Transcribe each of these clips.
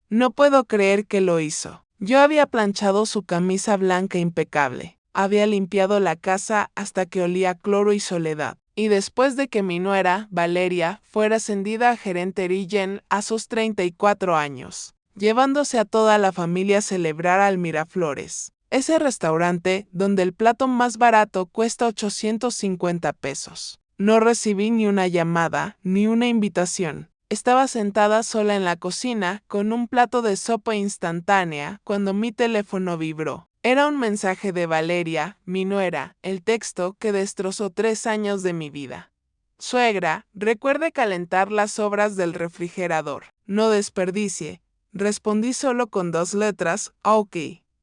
No puedo creer que lo hizo. Yo había planchado su camisa blanca impecable. Había limpiado la casa hasta que olía a cloro y soledad. Y después de que mi nuera, Valeria, fuera ascendida a gerente Rigen a sus 34 años, llevándose a toda la familia a celebrar al Miraflores. Ese restaurante donde el plato más barato cuesta 850 pesos. No recibí ni una llamada, ni una invitación. Estaba sentada sola en la cocina con un plato de sopa instantánea cuando mi teléfono vibró. Era un mensaje de Valeria, mi nuera, el texto que destrozó 3 años de mi vida. Suegra, recuerde calentar las sobras del refrigerador. No desperdicie. Respondí solo con 2 letras, ok.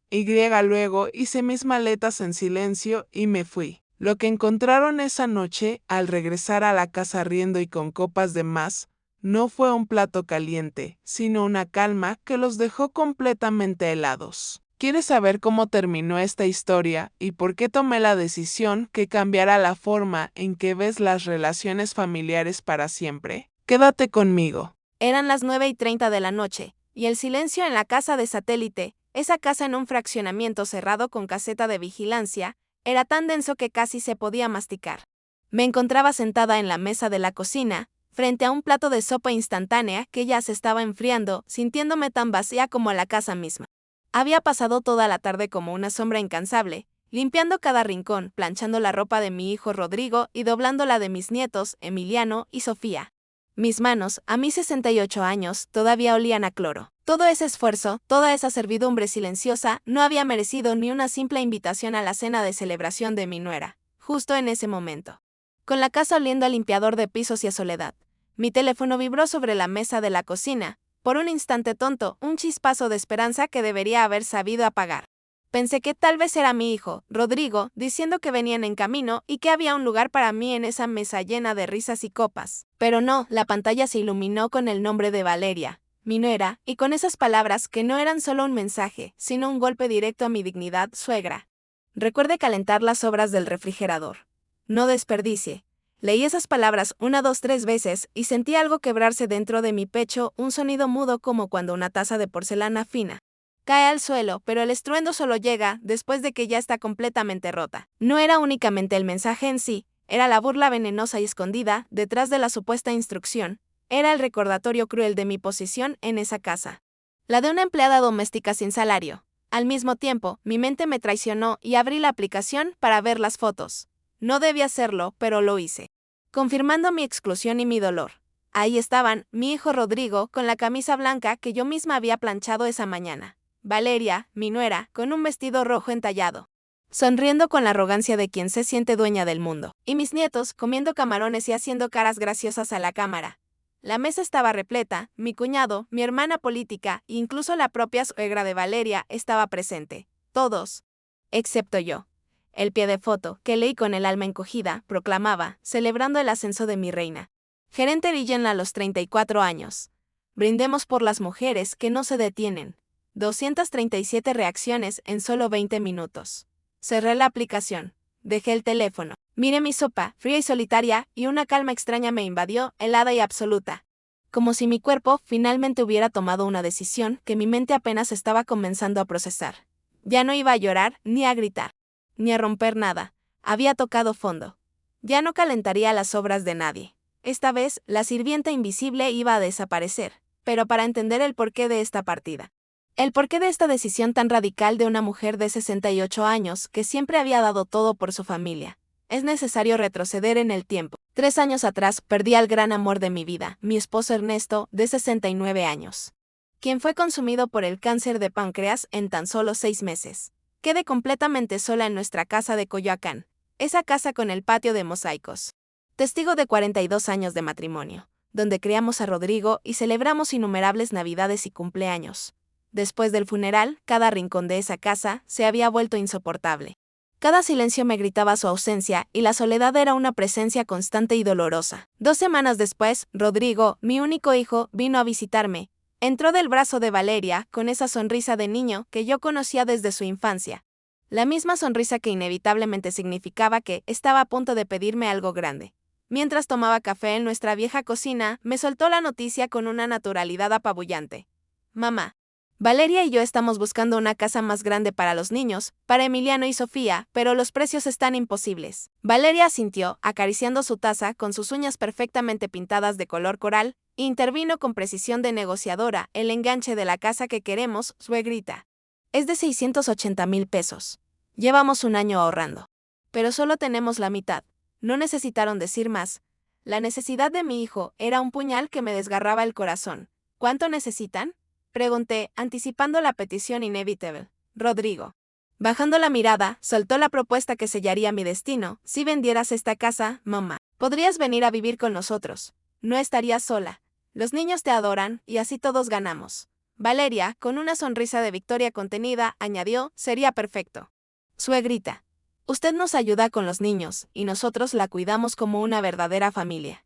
Y luego hice mis maletas en silencio y me fui. Lo que encontraron esa noche, al regresar a la casa riendo y con copas de más, no fue un plato caliente, sino una calma que los dejó completamente helados. ¿Quieres saber cómo terminó esta historia y por qué tomé la decisión que cambiará la forma en que ves las relaciones familiares para siempre? Quédate conmigo. Eran las 9:30 de la noche, y el silencio en la casa de satélite, esa casa en un fraccionamiento cerrado con caseta de vigilancia, era tan denso que casi se podía masticar. Me encontraba sentada en la mesa de la cocina, frente a un plato de sopa instantánea que ya se estaba enfriando, sintiéndome tan vacía como la casa misma. Había pasado toda la tarde como una sombra incansable, limpiando cada rincón, planchando la ropa de mi hijo Rodrigo y doblando la de mis nietos, Emiliano y Sofía. Mis manos, a mis 68 años, todavía olían a cloro. Todo ese esfuerzo, toda esa servidumbre silenciosa, no había merecido ni una simple invitación a la cena de celebración de mi nuera, justo en ese momento. Con la casa oliendo a limpiador de pisos y a soledad, mi teléfono vibró sobre la mesa de la cocina. Por un instante tonto, un chispazo de esperanza que debería haber sabido apagar. Pensé que tal vez era mi hijo, Rodrigo, diciendo que venían en camino y que había un lugar para mí en esa mesa llena de risas y copas. Pero no, la pantalla se iluminó con el nombre de Valeria, mi nuera, y con esas palabras que no eran solo un mensaje, sino un golpe directo a mi dignidad, suegra. Recuerde calentar las sobras del refrigerador. No desperdicie. Leí esas palabras 1, 2, 3 veces y sentí algo quebrarse dentro de mi pecho, un sonido mudo como cuando una taza de porcelana fina cae al suelo, pero el estruendo solo llega después de que ya está completamente rota. No era únicamente el mensaje en sí, era la burla venenosa y escondida detrás de la supuesta instrucción, era el recordatorio cruel de mi posición en esa casa. La de una empleada doméstica sin salario. Al mismo tiempo, mi mente me traicionó y abrí la aplicación para ver las fotos. No debía hacerlo, pero lo hice. Confirmando mi exclusión y mi dolor. Ahí estaban, mi hijo Rodrigo, con la camisa blanca que yo misma había planchado esa mañana. Valeria, mi nuera, con un vestido rojo entallado, sonriendo con la arrogancia de quien se siente dueña del mundo. Y mis nietos, comiendo camarones y haciendo caras graciosas a la cámara. La mesa estaba repleta, mi cuñado, mi hermana política, e incluso la propia suegra de Valeria estaba presente. Todos. Excepto yo. El pie de foto, que leí con el alma encogida, proclamaba, celebrando el ascenso de mi reina. Gerente Rigen a los 34 años. Brindemos por las mujeres que no se detienen. 237 reacciones en solo 20 minutos. Cerré la aplicación. Dejé el teléfono. Miré mi sopa, fría y solitaria, y una calma extraña me invadió, helada y absoluta. Como si mi cuerpo finalmente hubiera tomado una decisión que mi mente apenas estaba comenzando a procesar. Ya no iba a llorar, ni a gritar, ni a romper nada. Había tocado fondo. Ya no calentaría las obras de nadie. Esta vez, la sirvienta invisible iba a desaparecer, pero para entender el porqué de esta partida. El porqué de esta decisión tan radical de una mujer de 68 años que siempre había dado todo por su familia. Es necesario retroceder en el tiempo. 3 años atrás perdí al gran amor de mi vida, mi esposo Ernesto, de 69 años, quien fue consumido por el cáncer de páncreas en tan solo 6 meses. Quedé completamente sola en nuestra casa de Coyoacán, esa casa con el patio de mosaicos. Testigo de 42 años de matrimonio, donde criamos a Rodrigo y celebramos innumerables navidades y cumpleaños. Después del funeral, cada rincón de esa casa se había vuelto insoportable. Cada silencio me gritaba su ausencia y la soledad era una presencia constante y dolorosa. 2 semanas después, Rodrigo, mi único hijo, vino a visitarme. Entró del brazo de Valeria con esa sonrisa de niño que yo conocía desde su infancia. La misma sonrisa que inevitablemente significaba que estaba a punto de pedirme algo grande. Mientras tomaba café en nuestra vieja cocina, me soltó la noticia con una naturalidad apabullante. mamá. Valeria y yo estamos buscando una casa más grande para los niños, para Emiliano y Sofía, pero los precios están imposibles. Valeria asintió, acariciando su taza con sus uñas perfectamente pintadas de color coral, e intervino con precisión de negociadora: el enganche de la casa que queremos, suegrita. Es de 680,000 pesos. Llevamos un año ahorrando. Pero solo tenemos la mitad. No necesitaron decir más. La necesidad de mi hijo era un puñal que me desgarraba el corazón. ¿Cuánto necesitan?, pregunté, anticipando la petición inevitable. Rodrigo. Bajando la mirada, soltó la propuesta que sellaría mi destino: si vendieras esta casa, mamá, podrías venir a vivir con nosotros. No estarías sola. Los niños te adoran, y así todos ganamos. Valeria, con una sonrisa de victoria contenida, añadió: sería perfecto. Suegrita. Usted nos ayuda con los niños, y nosotros la cuidamos como una verdadera familia.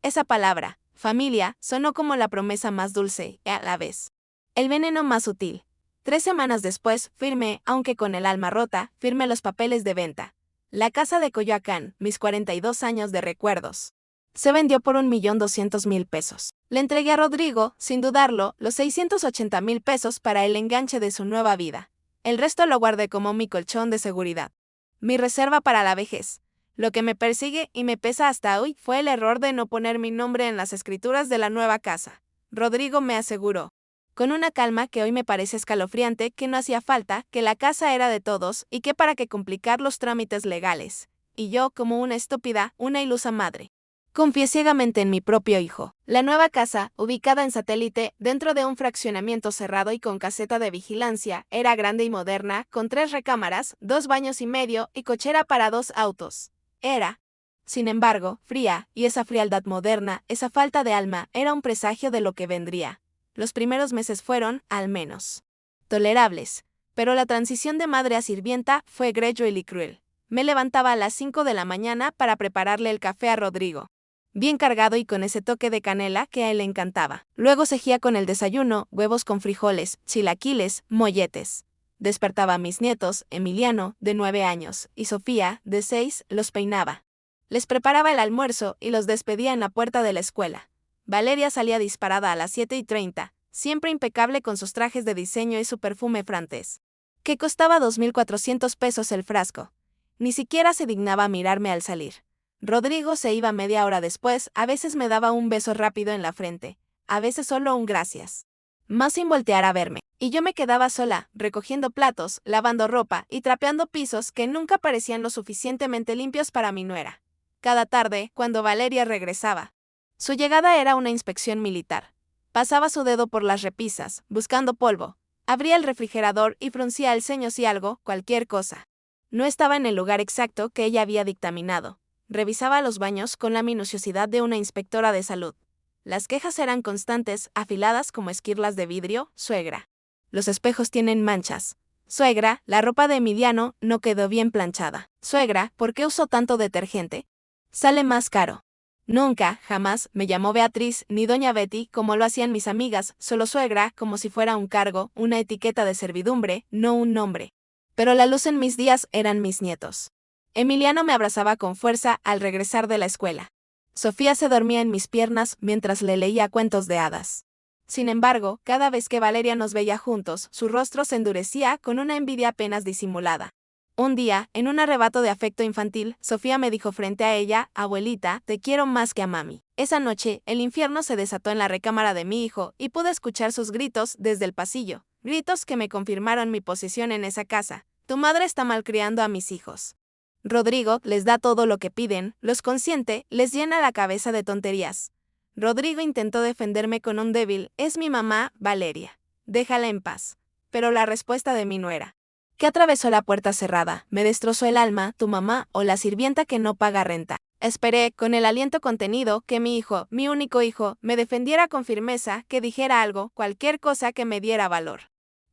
Esa palabra, familia, sonó como la promesa más dulce, y a la vez el veneno más sutil. 3 semanas después, firmé, aunque con el alma rota, firmé los papeles de venta. La casa de Coyoacán, mis 42 años de recuerdos. Se vendió por 1,200,000 pesos. Le entregué a Rodrigo, sin dudarlo, los 680,000 pesos para el enganche de su nueva vida. El resto lo guardé como mi colchón de seguridad. Mi reserva para la vejez. Lo que me persigue y me pesa hasta hoy fue el error de no poner mi nombre en las escrituras de la nueva casa. Rodrigo me aseguró, con una calma que hoy me parece escalofriante, que no hacía falta, que la casa era de todos y que para qué complicar los trámites legales. Y yo, como una estúpida, una ilusa madre, confié ciegamente en mi propio hijo. La nueva casa, ubicada en Satélite, dentro de un fraccionamiento cerrado y con caseta de vigilancia, era grande y moderna, con 3 recámaras, 2 baños y medio y cochera para 2 autos. Era, sin embargo, fría, y esa frialdad moderna, esa falta de alma, era un presagio de lo que vendría. Los primeros meses fueron, al menos, tolerables, pero la transición de madre a sirvienta fue Greyjoy y cruel. Me levantaba a las 5 de la mañana para prepararle el café a Rodrigo, bien cargado y con ese toque de canela que a él le encantaba. Luego seguía con el desayuno: huevos con frijoles, chilaquiles, molletes. Despertaba a mis nietos: Emiliano, de 9 años, y Sofía, de 6, los peinaba. Les preparaba el almuerzo y los despedía en la puerta de la escuela. Valeria salía disparada a las 7:30, siempre impecable con sus trajes de diseño y su perfume francés, que costaba 2,400 pesos el frasco. Ni siquiera se dignaba a mirarme al salir. Rodrigo se iba media hora después, a veces me daba un beso rápido en la frente, a veces solo un gracias, más sin voltear a verme. Y yo me quedaba sola, recogiendo platos, lavando ropa y trapeando pisos que nunca parecían lo suficientemente limpios para mi nuera. Cada tarde, cuando Valeria regresaba, su llegada era una inspección militar. Pasaba su dedo por las repisas, buscando polvo. Abría el refrigerador y fruncía el ceño si algo, cualquier cosa, no estaba en el lugar exacto que ella había dictaminado. Revisaba los baños con la minuciosidad de una inspectora de salud. Las quejas eran constantes, afiladas como esquirlas de vidrio: suegra, los espejos tienen manchas. Suegra, la ropa de Emiliano no quedó bien planchada. Suegra, ¿por qué usó tanto detergente? Sale más caro. Nunca, jamás, me llamó Beatriz ni doña Betty como lo hacían mis amigas, solo suegra, como si fuera un cargo, una etiqueta de servidumbre, no un nombre. Pero la luz en mis días eran mis nietos. Emiliano me abrazaba con fuerza al regresar de la escuela. Sofía se dormía en mis piernas mientras le leía cuentos de hadas. Sin embargo, cada vez que Valeria nos veía juntos, su rostro se endurecía con una envidia apenas disimulada. Un día, en un arrebato de afecto infantil, Sofía me dijo frente a ella: abuelita, te quiero más que a mami. Esa noche, el infierno se desató en la recámara de mi hijo y pude escuchar sus gritos desde el pasillo. Gritos que me confirmaron mi posición en esa casa. Tu madre está malcriando a mis hijos. Rodrigo les da todo lo que piden, los consiente, les llena la cabeza de tonterías. Rodrigo intentó defenderme con un débil: es mi mamá, Valeria. Déjala en paz. Pero la respuesta de mi nuera, que atravesó la puerta cerrada, me destrozó el alma: tu mamá o la sirvienta que no paga renta. Esperé, con el aliento contenido, que mi hijo, mi único hijo, me defendiera con firmeza, que dijera algo, cualquier cosa que me diera valor.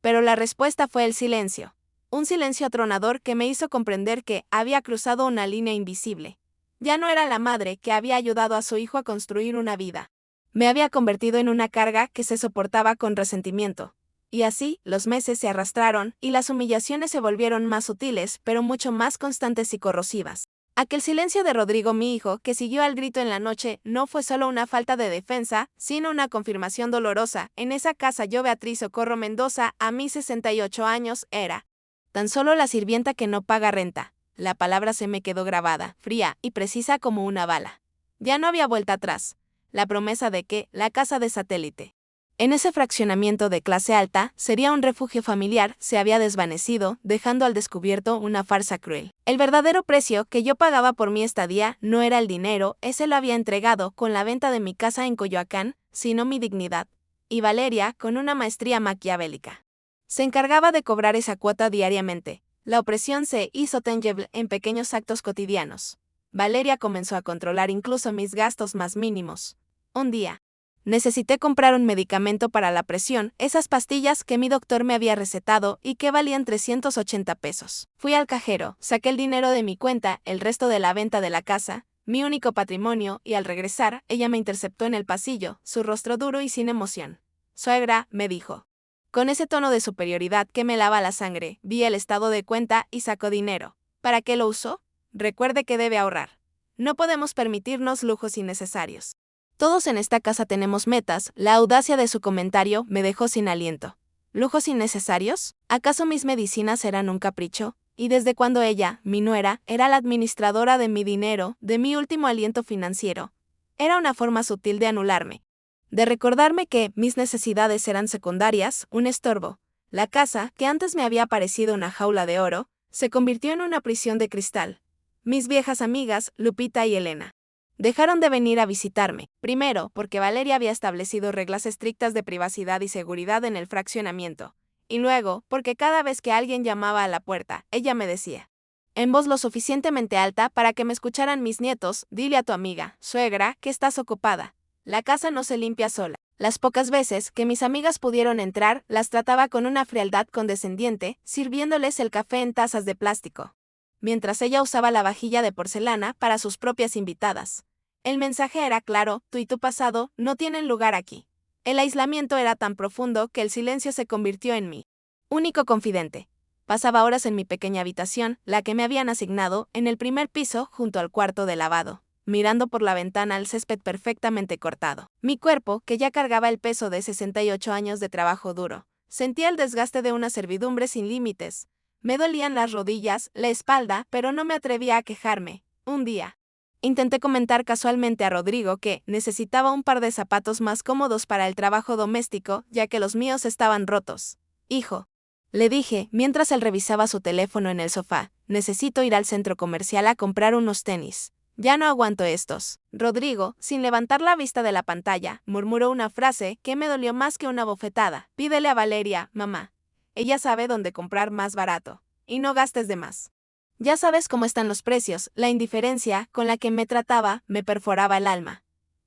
Pero la respuesta fue el silencio. Un silencio atronador que me hizo comprender que había cruzado una línea invisible. Ya no era la madre que había ayudado a su hijo a construir una vida. Me había convertido en una carga que se soportaba con resentimiento. Y así, los meses se arrastraron y las humillaciones se volvieron más sutiles, pero mucho más constantes y corrosivas. Aquel silencio de Rodrigo, mi hijo, que siguió al grito en la noche, no fue solo una falta de defensa, sino una confirmación dolorosa. En esa casa yo, Beatriz Socorro Mendoza, a mis 68 años, era tan solo la sirvienta que no paga renta. La palabra se me quedó grabada, fría y precisa como una bala. Ya no había vuelta atrás. La promesa de que la casa de satélite, en ese fraccionamiento de clase alta, sería un refugio familiar, se había desvanecido, dejando al descubierto una farsa cruel. El verdadero precio que yo pagaba por mi estadía no era el dinero, ese lo había entregado con la venta de mi casa en Coyoacán, sino mi dignidad. Y Valeria, con una maestría maquiavélica, se encargaba de cobrar esa cuota diariamente. La opresión se hizo tangible en pequeños actos cotidianos. Valeria comenzó a controlar incluso mis gastos más mínimos. Un día, necesité comprar un medicamento para la presión, esas pastillas que mi doctor me había recetado y que valían 380 pesos. Fui al cajero, saqué el dinero de mi cuenta, el resto de la venta de la casa, mi único patrimonio, y al regresar, ella me interceptó en el pasillo, su rostro duro y sin emoción. Suegra, me dijo, con ese tono de superioridad que me lava la sangre, vi el estado de cuenta y sacó dinero. ¿Para qué lo usó? Recuerde que debe ahorrar. No podemos permitirnos lujos innecesarios. Todos en esta casa tenemos metas. La audacia de su comentario me dejó sin aliento. ¿Lujos innecesarios? ¿Acaso mis medicinas eran un capricho? ¿Y desde cuando ella, mi nuera, era la administradora de mi dinero, de mi último aliento financiero? Era una forma sutil de anularme, de recordarme que mis necesidades eran secundarias, un estorbo. La casa, que antes me había parecido una jaula de oro, se convirtió en una prisión de cristal. Mis viejas amigas, Lupita y Elena, dejaron de venir a visitarme, primero porque Valeria había establecido reglas estrictas de privacidad y seguridad en el fraccionamiento, y luego porque cada vez que alguien llamaba a la puerta, ella me decía, en voz lo suficientemente alta para que me escucharan mis nietos, dile a tu amiga, suegra, que estás ocupada. La casa no se limpia sola. Las pocas veces que mis amigas pudieron entrar, las trataba con una frialdad condescendiente, sirviéndoles el café en tazas de plástico, mientras ella usaba la vajilla de porcelana para sus propias invitadas. El mensaje era claro, tú y tu pasado no tienen lugar aquí. El aislamiento era tan profundo que el silencio se convirtió en mi único confidente. Pasaba horas en mi pequeña habitación, la que me habían asignado, en el primer piso junto al cuarto de lavado, mirando por la ventana al césped perfectamente cortado. Mi cuerpo, que ya cargaba el peso de 68 años de trabajo duro, sentía el desgaste de una servidumbre sin límites. Me dolían las rodillas, la espalda, pero no me atrevía a quejarme. Un día, intenté comentar casualmente a Rodrigo que necesitaba un par de zapatos más cómodos para el trabajo doméstico, ya que los míos estaban rotos. Hijo, le dije, mientras él revisaba su teléfono en el sofá, necesito ir al centro comercial a comprar unos tenis. Ya no aguanto estos. Rodrigo, sin levantar la vista de la pantalla, murmuró una frase que me dolió más que una bofetada. Pídele a Valeria, mamá. Ella sabe dónde comprar más barato. Y no gastes de más. Ya sabes cómo están los precios. La indiferencia con la que me trataba me perforaba el alma.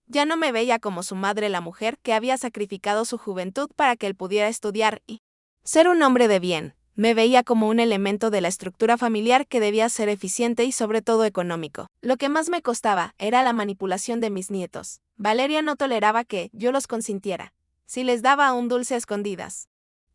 Ya no me veía como su madre, la mujer que había sacrificado su juventud para que él pudiera estudiar y ser un hombre de bien. Me veía como un elemento de la estructura familiar que debía ser eficiente y sobre todo económico. Lo que más me costaba era la manipulación de mis nietos. Valeria no toleraba que yo los consintiera. Si les daba un dulce a escondidas,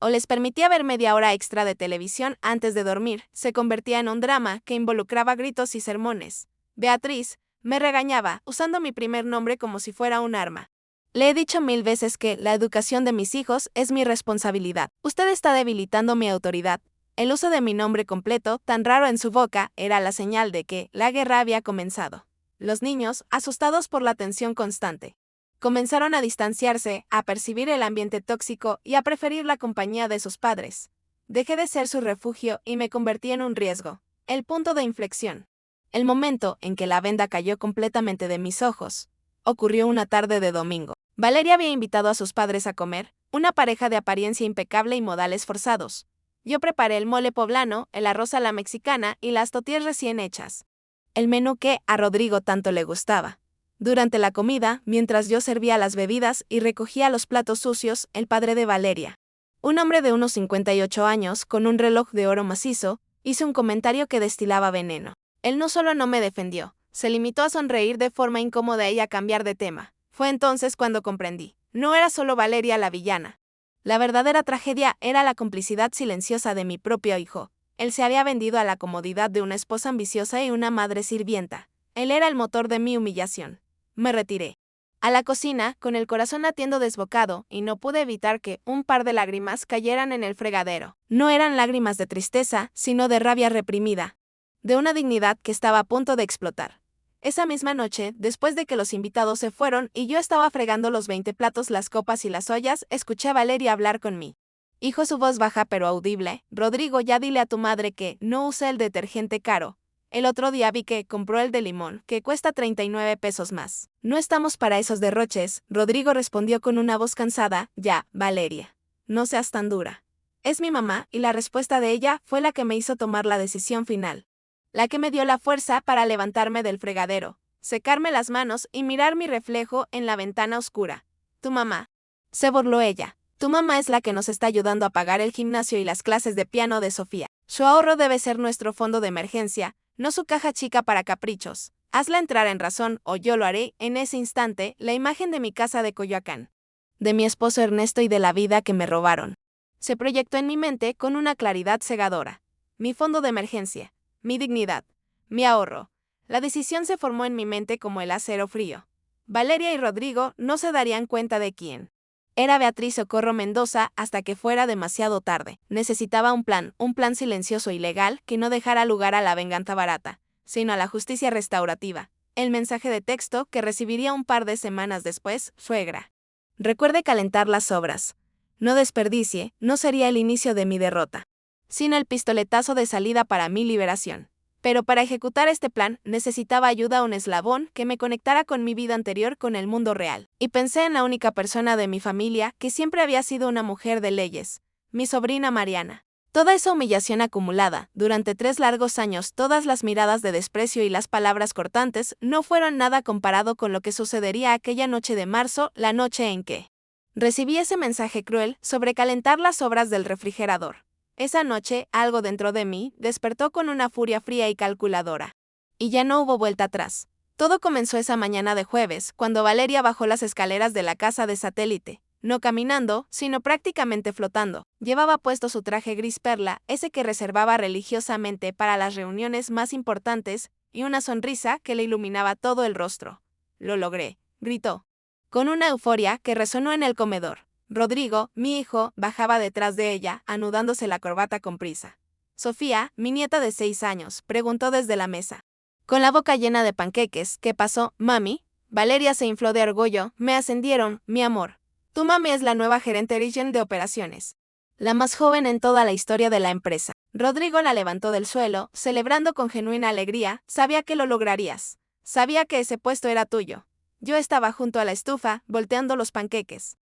o les permitía ver media hora extra de televisión antes de dormir, se convertía en un drama que involucraba gritos y sermones. Beatriz me regañaba, usando mi primer nombre como si fuera un arma. Le he dicho 1000 veces que la educación de mis hijos es mi responsabilidad. Usted está debilitando mi autoridad. El uso de mi nombre completo, tan raro en su boca, era la señal de que la guerra había comenzado. Los niños, asustados por la tensión constante, comenzaron a distanciarse, a percibir el ambiente tóxico y a preferir la compañía de sus padres. Dejé de ser su refugio y me convertí en un riesgo. El punto de inflexión, el momento en que la venda cayó completamente de mis ojos, ocurrió una tarde de domingo. Valeria había invitado a sus padres a comer, una pareja de apariencia impecable y modales forzados. Yo preparé el mole poblano, el arroz a la mexicana y las tortillas recién hechas. El menú que a Rodrigo tanto le gustaba. Durante la comida, mientras yo servía las bebidas y recogía los platos sucios, el padre de Valeria, un hombre de unos 58 años, con un reloj de oro macizo, hizo un comentario que destilaba veneno. Él no solo no me defendió, se limitó a sonreír de forma incómoda y a cambiar de tema. Fue entonces cuando comprendí. No era solo Valeria la villana. La verdadera tragedia era la complicidad silenciosa de mi propio hijo. Él se había vendido a la comodidad de una esposa ambiciosa y una madre sirvienta. Él era el motor de mi humillación. Me retiré a la cocina, con el corazón latiendo desbocado, y no pude evitar que un par de lágrimas cayeran en el fregadero. No eran lágrimas de tristeza, sino de rabia reprimida, de una dignidad que estaba a punto de explotar. Esa misma noche, después de que los invitados se fueron y yo estaba fregando los 20 platos, las copas y las ollas, escuché a Valeria hablar con mí. Hijo, su voz baja pero audible: Rodrigo, ya dile a tu madre que no use el detergente caro. El otro día vi que compró el de limón, que cuesta 39 pesos más. No estamos para esos derroches, Rodrigo respondió con una voz cansada. Ya, Valeria. No seas tan dura. Es mi mamá, y la respuesta de ella fue la que me hizo tomar la decisión final. La que me dio la fuerza para levantarme del fregadero, secarme las manos y mirar mi reflejo en la ventana oscura. Tu mamá. Se burló ella. Tu mamá es la que nos está ayudando a pagar el gimnasio y las clases de piano de Sofía. Su ahorro debe ser nuestro fondo de emergencia, no su caja chica para caprichos. Hazla entrar en razón o yo lo haré. En ese instante, la imagen de mi casa de Coyoacán, de mi esposo Ernesto y de la vida que me robaron, se proyectó en mi mente con una claridad cegadora. Mi fondo de emergencia, mi dignidad, mi ahorro. La decisión se formó en mi mente como el acero frío. Valeria y Rodrigo no se darían cuenta de quién era Beatriz Socorro Mendoza hasta que fuera demasiado tarde. Necesitaba un plan silencioso y legal que no dejara lugar a la venganza barata, sino a la justicia restaurativa. El mensaje de texto que recibiría un par de semanas después: suegra, recuerde calentar las sobras. No desperdicie, no sería el inicio de mi derrota, sino el pistoletazo de salida para mi liberación. Pero para ejecutar este plan necesitaba ayuda, un eslabón que me conectara con mi vida anterior, con el mundo real. Y pensé en la única persona de mi familia que siempre había sido una mujer de leyes, mi sobrina Mariana. Toda esa humillación acumulada, durante 3 largos años, todas las miradas de desprecio y las palabras cortantes, no fueron nada comparado con lo que sucedería aquella noche de marzo, la noche en que recibí ese mensaje cruel sobre calentar las sobras del refrigerador. Esa noche, algo dentro de mí despertó con una furia fría y calculadora. Y ya no hubo vuelta atrás. Todo comenzó esa mañana de jueves, cuando Valeria bajó las escaleras de la casa de satélite, no caminando, sino prácticamente flotando. Llevaba puesto su traje gris perla, ese que reservaba religiosamente para las reuniones más importantes, y una sonrisa que le iluminaba todo el rostro. Lo logré, gritó, con una euforia que resonó en el comedor. Rodrigo, mi hijo, bajaba detrás de ella, anudándose la corbata con prisa. Sofía, mi nieta de 6 años, preguntó desde la mesa, con la boca llena de panqueques: ¿qué pasó, mami? Valeria se infló de orgullo. Me ascendieron, mi amor. Tu mami es la nueva gerente regional de operaciones, la más joven en toda la historia de la empresa. Rodrigo la levantó del suelo, celebrando con genuina alegría. Sabía que lo lograrías. Sabía que ese puesto era tuyo. Yo estaba junto a la estufa, volteando los panqueques.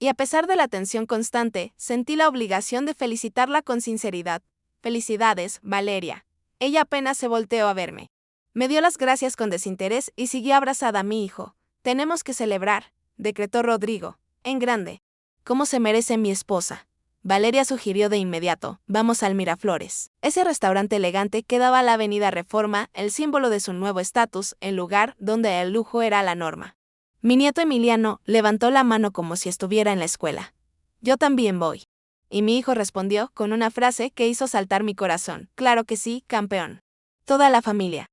Y a pesar de la tensión constante, sentí la obligación de felicitarla con sinceridad. Felicidades, Valeria. Ella apenas se volteó a verme. Me dio las gracias con desinterés y siguió abrazada a mi hijo. Tenemos que celebrar, decretó Rodrigo, en grande, como se merece mi esposa. Valeria sugirió de inmediato: vamos al Miraflores. Ese restaurante elegante quedaba a la avenida Reforma, el símbolo de su nuevo estatus, el lugar donde el lujo era la norma. Mi nieto Emiliano levantó la mano como si estuviera en la escuela. Yo también voy. Y mi hijo respondió con una frase que hizo saltar mi corazón: claro que sí, campeón. Toda la familia.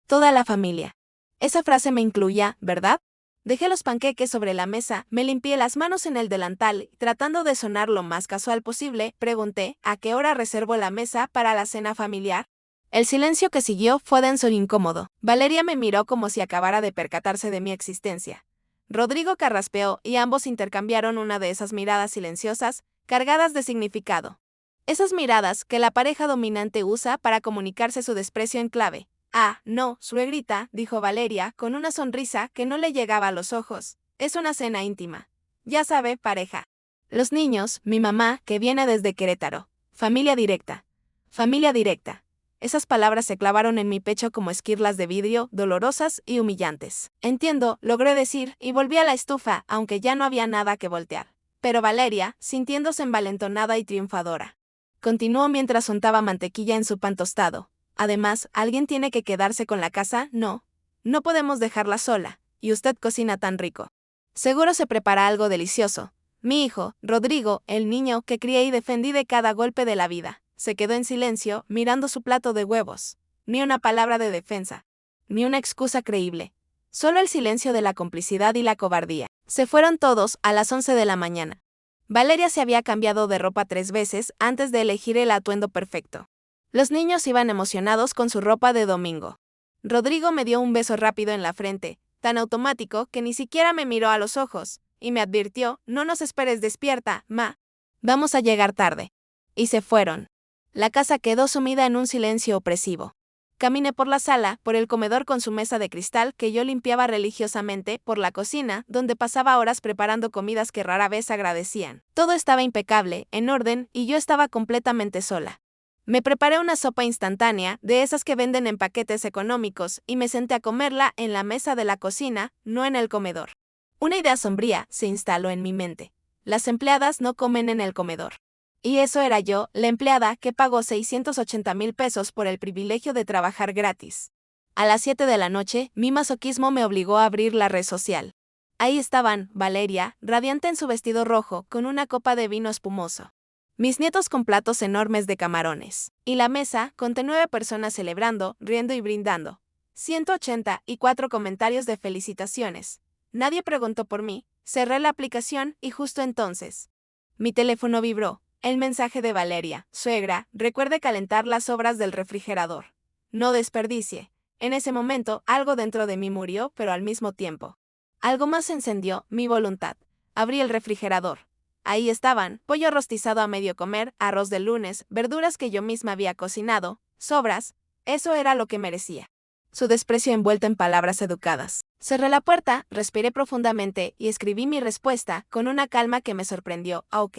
Toda la familia. Esa frase me incluía, ¿verdad? Dejé los panqueques sobre la mesa, me limpié las manos en el delantal y, tratando de sonar lo más casual posible, pregunté: ¿a qué hora reservo la mesa para la cena familiar? El silencio que siguió fue denso e incómodo. Valeria me miró como si acabara de percatarse de mi existencia. Rodrigo carraspeó y ambos intercambiaron una de esas miradas silenciosas, cargadas de significado. Esas miradas que la pareja dominante usa para comunicarse su desprecio en clave. Ah, no, suegrita, dijo Valeria con una sonrisa que no le llegaba a los ojos. Es una cena íntima. Ya sabe, pareja. Los niños, mi mamá, que viene desde Querétaro. Familia directa. Familia directa. Esas palabras se clavaron en mi pecho como esquirlas de vidrio, dolorosas y humillantes. Entiendo, logré decir, y volví a la estufa, aunque ya no había nada que voltear. Pero Valeria, sintiéndose envalentonada y triunfadora, continuó mientras untaba mantequilla en su pan tostado. Además, alguien tiene que quedarse con la casa, ¿no? No podemos dejarla sola, y usted cocina tan rico. Seguro se prepara algo delicioso. Mi hijo, Rodrigo, el niño que crié y defendí de cada golpe de la vida, se quedó en silencio, mirando su plato de huevos. Ni una palabra de defensa. Ni una excusa creíble. Solo el silencio de la complicidad y la cobardía. Se fueron todos a las 11 de la mañana. Valeria se había cambiado de ropa 3 veces antes de elegir el atuendo perfecto. Los niños iban emocionados con su ropa de domingo. Rodrigo me dio un beso rápido en la frente, tan automático que ni siquiera me miró a los ojos, y me advirtió: no nos esperes despierta, ma. Vamos a llegar tarde. Y se fueron. La casa quedó sumida en un silencio opresivo. Caminé por la sala, por el comedor con su mesa de cristal que yo limpiaba religiosamente, por la cocina, donde pasaba horas preparando comidas que rara vez agradecían. Todo estaba impecable, en orden, y yo estaba completamente sola. Me preparé una sopa instantánea, de esas que venden en paquetes económicos, y me senté a comerla en la mesa de la cocina, no en el comedor. Una idea sombría se instaló en mi mente. Las empleadas no comen en el comedor. Y eso era yo, la empleada que pagó 680,000 pesos por el privilegio de trabajar gratis. A las 7 de la noche, mi masoquismo me obligó a abrir la red social. Ahí estaban, Valeria, radiante en su vestido rojo, con una copa de vino espumoso. Mis nietos con platos enormes de camarones. Y la mesa, con 9 personas celebrando, riendo y brindando. 184 comentarios de felicitaciones. Nadie preguntó por mí. Cerré la aplicación y justo entonces mi teléfono vibró. El mensaje de Valeria: suegra, recuerde calentar las sobras del refrigerador. No desperdicie. En ese momento, algo dentro de mí murió, pero al mismo tiempo algo más encendió mi voluntad. Abrí el refrigerador. Ahí estaban: pollo rostizado a medio comer, arroz del lunes, verduras que yo misma había cocinado, sobras. Eso era lo que merecía. Su desprecio envuelto en palabras educadas. Cerré la puerta, respiré profundamente y escribí mi respuesta con una calma que me sorprendió. Ok.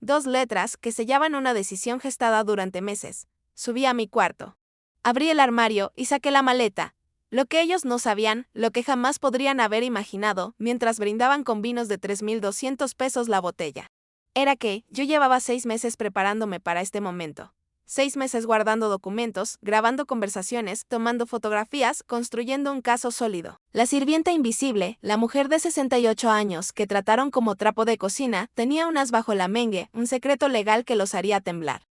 2 letras que sellaban una decisión gestada durante meses. Subí a mi cuarto. Abrí el armario y saqué la maleta. Lo que ellos no sabían, lo que jamás podrían haber imaginado, mientras brindaban con vinos de 3,200 pesos la botella, era que yo llevaba 6 meses preparándome para este momento. 6 meses guardando documentos, grabando conversaciones, tomando fotografías, construyendo un caso sólido. La sirvienta invisible, la mujer de 68 años que trataron como trapo de cocina, tenía un as bajo la mengue, un secreto legal que los haría temblar.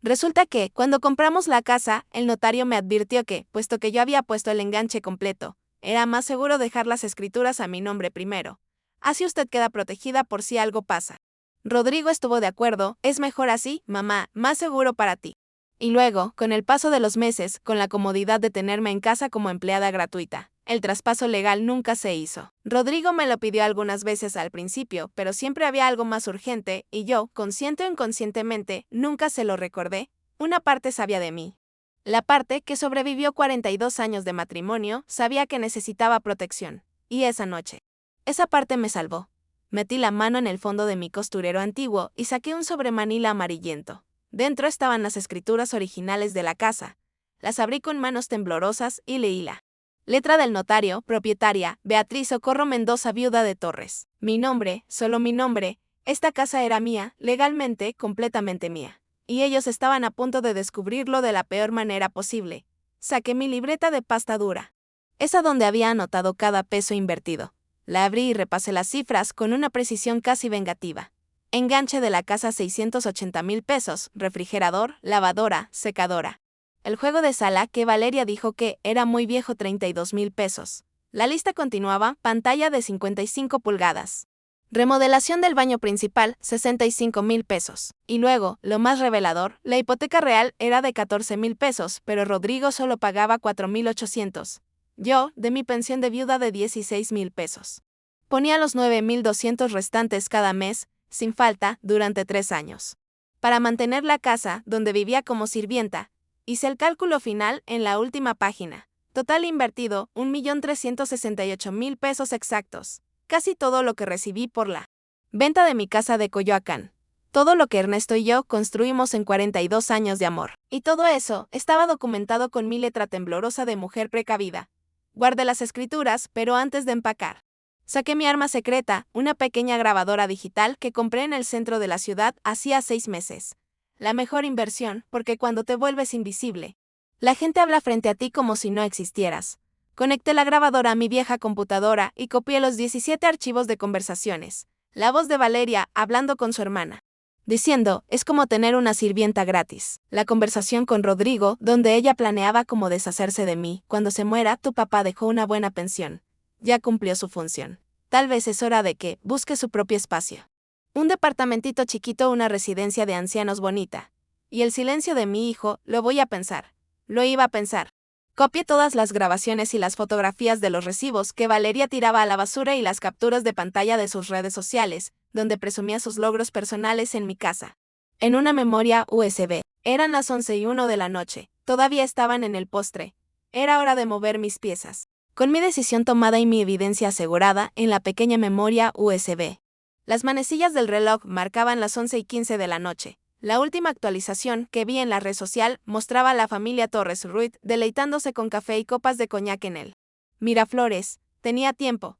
Resulta que, cuando compramos la casa, el notario me advirtió que, puesto que yo había puesto el enganche completo, era más seguro dejar las escrituras a mi nombre primero. Así usted queda protegida por si algo pasa. Rodrigo estuvo de acuerdo: es mejor así, mamá, más seguro para ti. Y luego, con el paso de los meses, con la comodidad de tenerme en casa como empleada gratuita, el traspaso legal nunca se hizo. Rodrigo me lo pidió algunas veces al principio, pero siempre había algo más urgente, y yo, consciente o inconscientemente, nunca se lo recordé. Una parte sabía de mí. La parte que sobrevivió 42 años de matrimonio sabía que necesitaba protección. Y esa noche, esa parte me salvó. Metí la mano en el fondo de mi costurero antiguo y saqué un sobremanila amarillento. Dentro estaban las escrituras originales de la casa. Las abrí con manos temblorosas y leíla. Letra del notario, propietaria, Beatriz Socorro Mendoza, viuda de Torres. Mi nombre, solo mi nombre. Esta casa era mía, legalmente, completamente mía. Y ellos estaban a punto de descubrirlo de la peor manera posible. Saqué mi libreta de pasta dura. Esa donde había anotado cada peso invertido. La abrí y repasé las cifras con una precisión casi vengativa. Enganche de la casa 680,000 pesos, refrigerador, lavadora, secadora. El juego de sala que Valeria dijo que era muy viejo, 32,000 pesos. La lista continuaba: pantalla de 55 pulgadas. Remodelación del baño principal, 65,000 pesos. Y luego, lo más revelador, la hipoteca real era de 14,000 pesos, pero Rodrigo solo pagaba 4,800. Yo, de mi pensión de viuda de 16,000 pesos. Ponía los 9,200 restantes cada mes, sin falta, durante 3 años. Para mantener la casa, donde vivía como sirvienta, hice el cálculo final en la última página. Total invertido, 1,368,000 pesos exactos. Casi todo lo que recibí por la venta de mi casa de Coyoacán. Todo lo que Ernesto y yo construimos en 42 años de amor. Y todo eso estaba documentado con mi letra temblorosa de mujer precavida. Guardé las escrituras, pero antes de empacar, saqué mi arma secreta, una pequeña grabadora digital que compré en el centro de la ciudad hacía 6 meses. La mejor inversión, porque cuando te vuelves invisible, la gente habla frente a ti como si no existieras. Conecté la grabadora a mi vieja computadora y copié los 17 archivos de conversaciones. La voz de Valeria hablando con su hermana, diciendo, es como tener una sirvienta gratis. La conversación con Rodrigo, donde ella planeaba cómo deshacerse de mí. Cuando se muera, tu papá dejó una buena pensión. Ya cumplió su función. Tal vez es hora de que busque su propio espacio. Un departamentito chiquito, una residencia de ancianos bonita. Y el silencio de mi hijo, lo voy a pensar. Lo iba a pensar. Copié todas las grabaciones y las fotografías de los recibos que Valeria tiraba a la basura y las capturas de pantalla de sus redes sociales, donde presumía sus logros personales en mi casa. En una memoria USB. Eran las 11:01 de la noche. Todavía estaban en el postre. Era hora de mover mis piezas. Con mi decisión tomada y mi evidencia asegurada en la pequeña memoria USB. Las manecillas del reloj marcaban las 11:15 de la noche. La última actualización que vi en la red social mostraba a la familia Torres Ruiz deleitándose con café y copas de coñac en él. Miraflores, tenía tiempo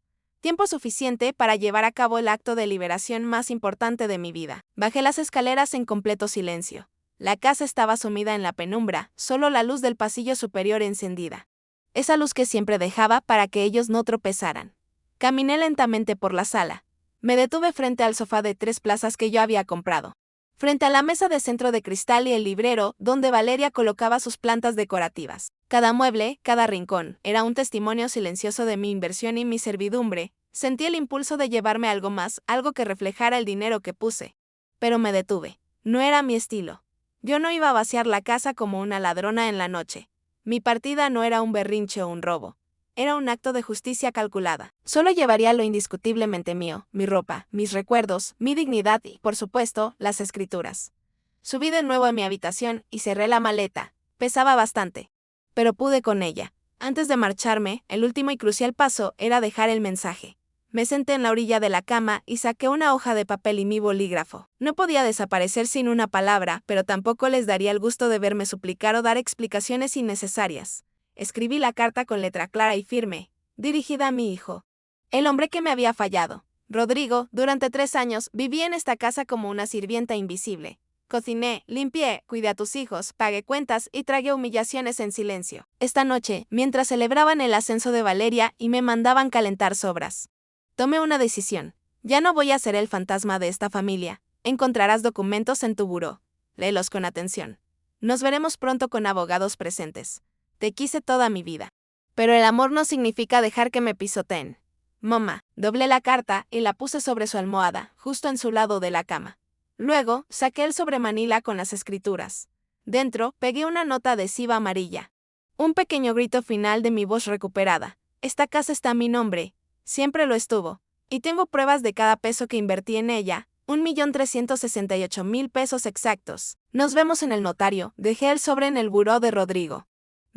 suficiente para llevar a cabo el acto de liberación más importante de mi vida. Bajé las escaleras en completo silencio. La casa estaba sumida en la penumbra, solo la luz del pasillo superior encendida. Esa luz que siempre dejaba para que ellos no tropezaran. Caminé lentamente por la sala. Me detuve frente al sofá de 3 plazas que yo había comprado. Frente a la mesa de centro de cristal y el librero donde Valeria colocaba sus plantas decorativas. Cada mueble, cada rincón, era un testimonio silencioso de mi inversión y mi servidumbre. Sentí el impulso de llevarme algo más, algo que reflejara el dinero que puse. Pero me detuve. No era mi estilo. Yo no iba a vaciar la casa como una ladrona en la noche. Mi partida no era un berrinche o un robo. Era un acto de justicia calculada. Solo llevaría lo indiscutiblemente mío, mi ropa, mis recuerdos, mi dignidad y, por supuesto, las escrituras. Subí de nuevo a mi habitación y cerré la maleta. Pesaba bastante. Pero pude con ella. Antes de marcharme, el último y crucial paso era dejar el mensaje. Me senté en la orilla de la cama y saqué una hoja de papel y mi bolígrafo. No podía desaparecer sin una palabra, pero tampoco les daría el gusto de verme suplicar o dar explicaciones innecesarias. Escribí la carta con letra clara y firme, dirigida a mi hijo. El hombre que me había fallado. Rodrigo, durante 3 años, viví en esta casa como una sirvienta invisible. Cociné, limpié, cuidé a tus hijos, pagué cuentas y tragué humillaciones en silencio. Esta noche, mientras celebraban el ascenso de Valeria y me mandaban calentar sobras, tomé una decisión. Ya no voy a ser el fantasma de esta familia. Encontrarás documentos en tu buró. Léelos con atención. Nos veremos pronto con abogados presentes. Te quise toda mi vida. Pero el amor no significa dejar que me pisoteen. Mamá, doblé la carta y la puse sobre su almohada, justo en su lado de la cama. Luego, saqué el sobremanila con las escrituras. Dentro, pegué una nota adhesiva amarilla. Un pequeño grito final de mi voz recuperada. Esta casa está a mi nombre. Siempre lo estuvo. Y tengo pruebas de cada peso que invertí en ella. 1.368.000 pesos exactos. Nos vemos en el notario. Dejé el sobre en el buró de Rodrigo.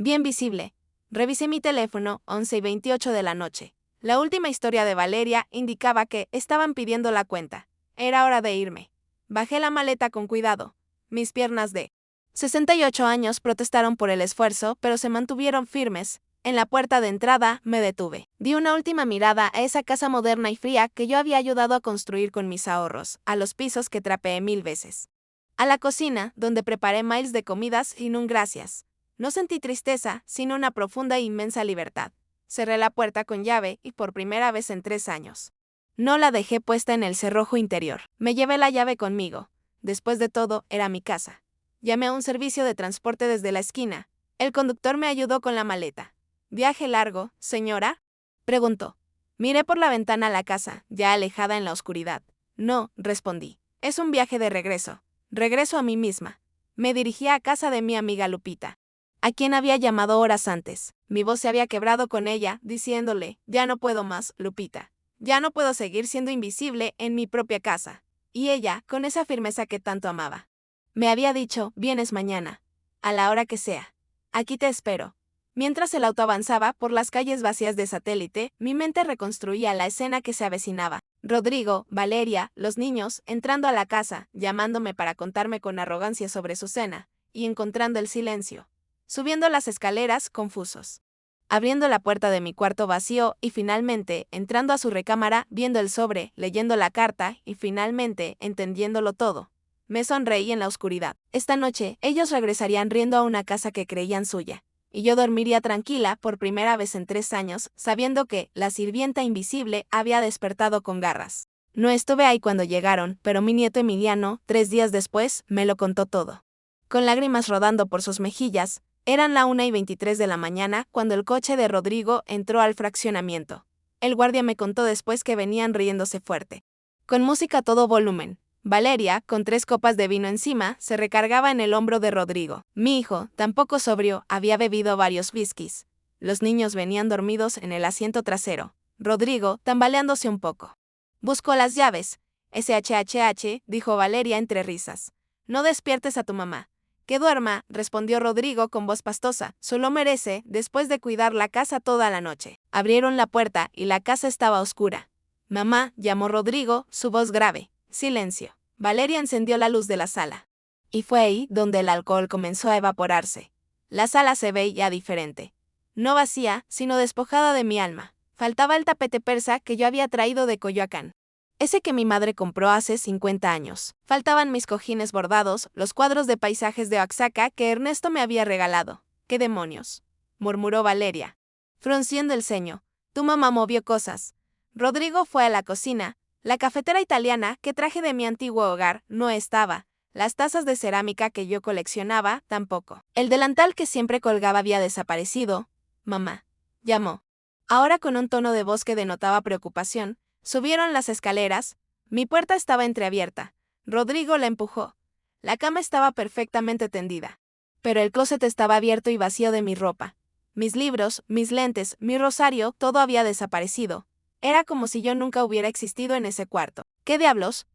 Bien visible. Revisé mi teléfono, 11:28 de la noche. La última historia de Valeria indicaba que estaban pidiendo la cuenta. Era hora de irme. Bajé la maleta con cuidado. Mis piernas de 68 años protestaron por el esfuerzo, pero se mantuvieron firmes. En la puerta de entrada me detuve. Di una última mirada a esa casa moderna y fría que yo había ayudado a construir con mis ahorros, a los pisos que trapeé 1000 veces. A la cocina, donde preparé miles de comidas sin un gracias. No sentí tristeza, sino una profunda e inmensa libertad. Cerré la puerta con llave y por primera vez en 3 años. No la dejé puesta en el cerrojo interior. Me llevé la llave conmigo. Después de todo, era mi casa. Llamé a un servicio de transporte desde la esquina. El conductor me ayudó con la maleta. ¿Viaje largo, señora?, preguntó. Miré por la ventana a la casa, ya alejada en la oscuridad. No, respondí. Es un viaje de regreso. Regreso a mí misma. Me dirigí a casa de mi amiga Lupita, a quien había llamado horas antes. Mi voz se había quebrado con ella, diciéndole, ya no puedo más, Lupita. Ya no puedo seguir siendo invisible en mi propia casa. Y ella, con esa firmeza que tanto amaba, me había dicho, vienes mañana, a la hora que sea. Aquí te espero. Mientras el auto avanzaba por las calles vacías de Satélite, mi mente reconstruía la escena que se avecinaba. Rodrigo, Valeria, los niños, entrando a la casa, llamándome para contarme con arrogancia sobre su cena, y encontrando el silencio. Subiendo las escaleras, confusos. Abriendo la puerta de mi cuarto vacío y finalmente, entrando a su recámara, viendo el sobre, leyendo la carta y finalmente, entendiéndolo todo. Me sonreí en la oscuridad. Esta noche, ellos regresarían riendo a una casa que creían suya. Y yo dormiría tranquila por primera vez en 3 años, sabiendo que la sirvienta invisible había despertado con garras. No estuve ahí cuando llegaron, pero mi nieto Emiliano, 3 días después, me lo contó todo. Con lágrimas rodando por sus mejillas, eran la 1:23 de la mañana cuando el coche de Rodrigo entró al fraccionamiento. El guardia me contó después que venían riéndose fuerte. Con música a todo volumen. Valeria, con 3 copas de vino encima, se recargaba en el hombro de Rodrigo. Mi hijo, tampoco sobrio, había bebido varios whiskies. Los niños venían dormidos en el asiento trasero. Rodrigo, tambaleándose un poco. Buscó las llaves. SHHH, dijo Valeria entre risas. No despiertes a tu mamá. Que duerma, respondió Rodrigo con voz pastosa. Solo merece, después de cuidar la casa toda la noche. Abrieron la puerta y la casa estaba oscura. Mamá, llamó Rodrigo, su voz grave. Silencio. Valeria encendió la luz de la sala. Y fue ahí donde el alcohol comenzó a evaporarse. La sala se veía diferente. No vacía, sino despojada de mi alma. Faltaba el tapete persa que yo había traído de Coyoacán. Ese que mi madre compró hace 50 años. Faltaban mis cojines bordados, los cuadros de paisajes de Oaxaca que Ernesto me había regalado. ¡Qué demonios!, murmuró Valeria, frunciendo el ceño. Tu mamá movió cosas. Rodrigo fue a la cocina. La cafetera italiana que traje de mi antiguo hogar no estaba. Las tazas de cerámica que yo coleccionaba tampoco. El delantal que siempre colgaba había desaparecido. Mamá, llamó. Ahora con un tono de voz que denotaba preocupación. Subieron las escaleras. Mi puerta estaba entreabierta. Rodrigo la empujó. La cama estaba perfectamente tendida. Pero el closet estaba abierto y vacío de mi ropa. Mis libros, mis lentes, mi rosario, todo había desaparecido. Era como si yo nunca hubiera existido en ese cuarto. ¿Qué diablos?,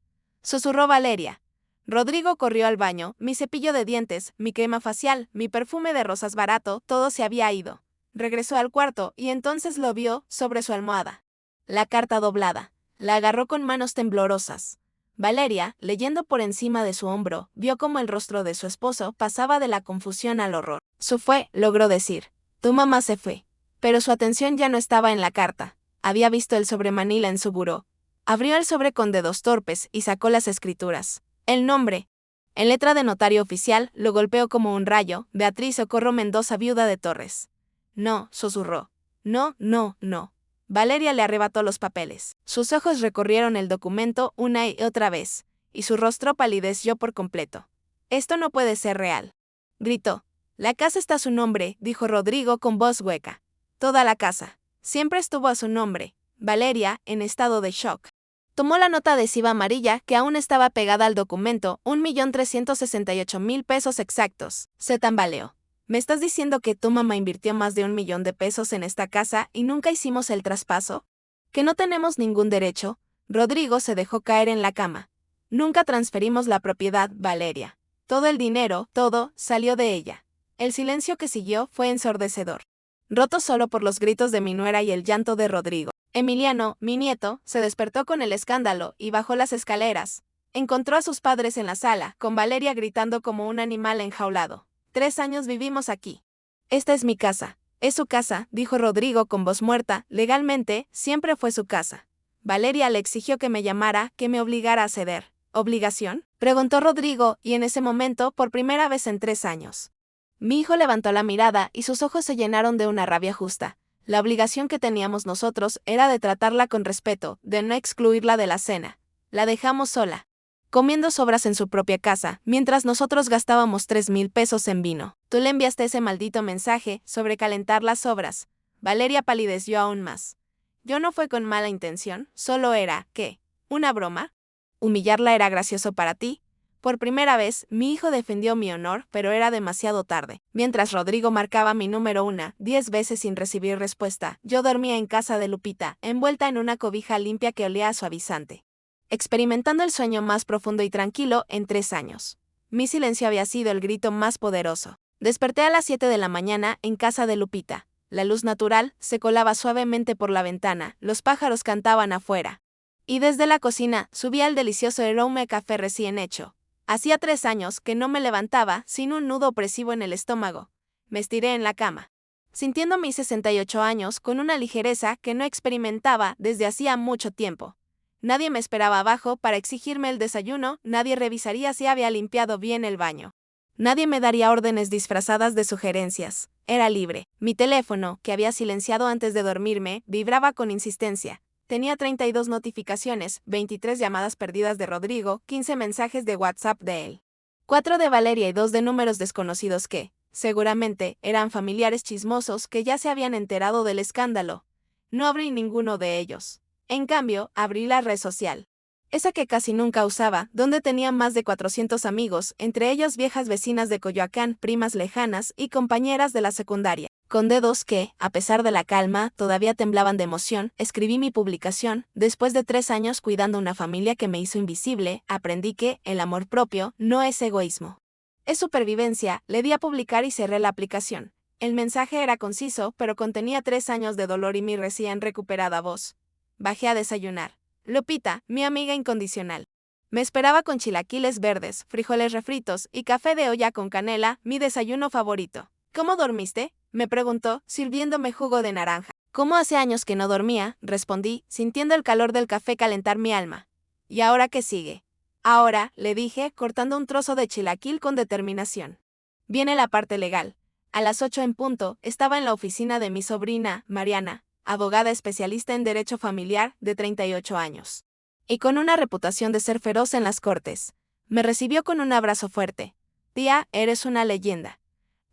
susurró Valeria. Rodrigo corrió al baño. Mi cepillo de dientes, mi crema facial, mi perfume de rosas barato, todo se había ido. Regresó al cuarto y entonces lo vio sobre su almohada. La carta doblada. La agarró con manos temblorosas. Valeria, leyendo por encima de su hombro, vio cómo el rostro de su esposo pasaba de la confusión al horror. Su fue, logró decir. Tu mamá se fue. Pero su atención ya no estaba en la carta. Había visto el sobre manila en su buró. Abrió el sobre con dedos torpes y sacó las escrituras. El nombre. En letra de notario oficial, lo golpeó como un rayo. Beatriz Socorro Mendoza, viuda de Torres. No, susurró. No, no, no. Valeria le arrebató los papeles. Sus ojos recorrieron el documento una y otra vez, y su rostro palideció por completo. Esto no puede ser real, gritó. La casa está a su nombre, dijo Rodrigo con voz hueca. Toda la casa. Siempre estuvo a su nombre. Valeria, en estado de shock, tomó la nota adhesiva amarilla que aún estaba pegada al documento, 1.368.000 pesos exactos. Se tambaleó. ¿Me estás diciendo que tu mamá invirtió más de 1 millón de pesos en esta casa y nunca hicimos el traspaso? ¿Que no tenemos ningún derecho? Rodrigo se dejó caer en la cama. Nunca transferimos la propiedad, Valeria. Todo el dinero, todo, salió de ella. El silencio que siguió fue ensordecedor, roto solo por los gritos de mi nuera y el llanto de Rodrigo. Emiliano, mi nieto, se despertó con el escándalo y bajó las escaleras. Encontró a sus padres en la sala, con Valeria gritando como un animal enjaulado. 3 años vivimos aquí. Esta es mi casa. Es su casa, dijo Rodrigo con voz muerta. Legalmente, siempre fue su casa. Valeria le exigió que me llamara, que me obligara a ceder. ¿Obligación?, preguntó Rodrigo, y en ese momento, por primera vez en 3 años. Mi hijo levantó la mirada y sus ojos se llenaron de una rabia justa. La obligación que teníamos nosotros era de tratarla con respeto, de no excluirla de la cena. La dejamos sola, comiendo sobras en su propia casa, mientras nosotros gastábamos 3,000 pesos en vino. Tú le enviaste ese maldito mensaje sobre calentar las sobras. Valeria palideció aún más. Yo no fue con mala intención, solo era, ¿qué?, ¿una broma? ¿Humillarla era gracioso para ti? Por primera vez, mi hijo defendió mi honor, pero era demasiado tarde. Mientras Rodrigo marcaba mi número 10 veces sin recibir respuesta, yo dormía en casa de Lupita, envuelta en una cobija limpia que olía a suavizante, experimentando el sueño más profundo y tranquilo en 3 años. Mi silencio había sido el grito más poderoso. Desperté a las 7 de la mañana en casa de Lupita. La luz natural se colaba suavemente por la ventana, los pájaros cantaban afuera. Y desde la cocina subía el delicioso aroma de café recién hecho. Hacía 3 años que no me levantaba sin un nudo opresivo en el estómago. Me estiré en la cama, sintiendo mis 68 años con una ligereza que no experimentaba desde hacía mucho tiempo. Nadie me esperaba abajo para exigirme el desayuno, nadie revisaría si había limpiado bien el baño. Nadie me daría órdenes disfrazadas de sugerencias. Era libre. Mi teléfono, que había silenciado antes de dormirme, vibraba con insistencia. Tenía 32 notificaciones, 23 llamadas perdidas de Rodrigo, 15 mensajes de WhatsApp de él, 4 de Valeria y 2 de números desconocidos que, seguramente, eran familiares chismosos que ya se habían enterado del escándalo. No abrí ninguno de ellos. En cambio, abrí la red social. Esa que casi nunca usaba, donde tenía más de 400 amigos, entre ellos viejas vecinas de Coyoacán, primas lejanas y compañeras de la secundaria. Con dedos que, a pesar de la calma, todavía temblaban de emoción, escribí mi publicación. Después de 3 años cuidando una familia que me hizo invisible, aprendí que el amor propio no es egoísmo. Es supervivencia. Le di a publicar y cerré la aplicación. El mensaje era conciso, pero contenía 3 años de dolor y mi recién recuperada voz. Bajé a desayunar. Lupita, mi amiga incondicional. Me esperaba con chilaquiles verdes, frijoles refritos y café de olla con canela, mi desayuno favorito. ¿Cómo dormiste?, me preguntó, sirviéndome jugo de naranja. Como hace años que no dormía, respondí, sintiendo el calor del café calentar mi alma. ¿Y ahora qué sigue? Ahora, le dije, cortando un trozo de chilaquil con determinación. Viene la parte legal. A las 8 en punto, estaba en la oficina de mi sobrina, Mariana, abogada especialista en derecho familiar, de 38 años. Y con una reputación de ser feroz en las cortes. Me recibió con un abrazo fuerte. Tía, eres una leyenda.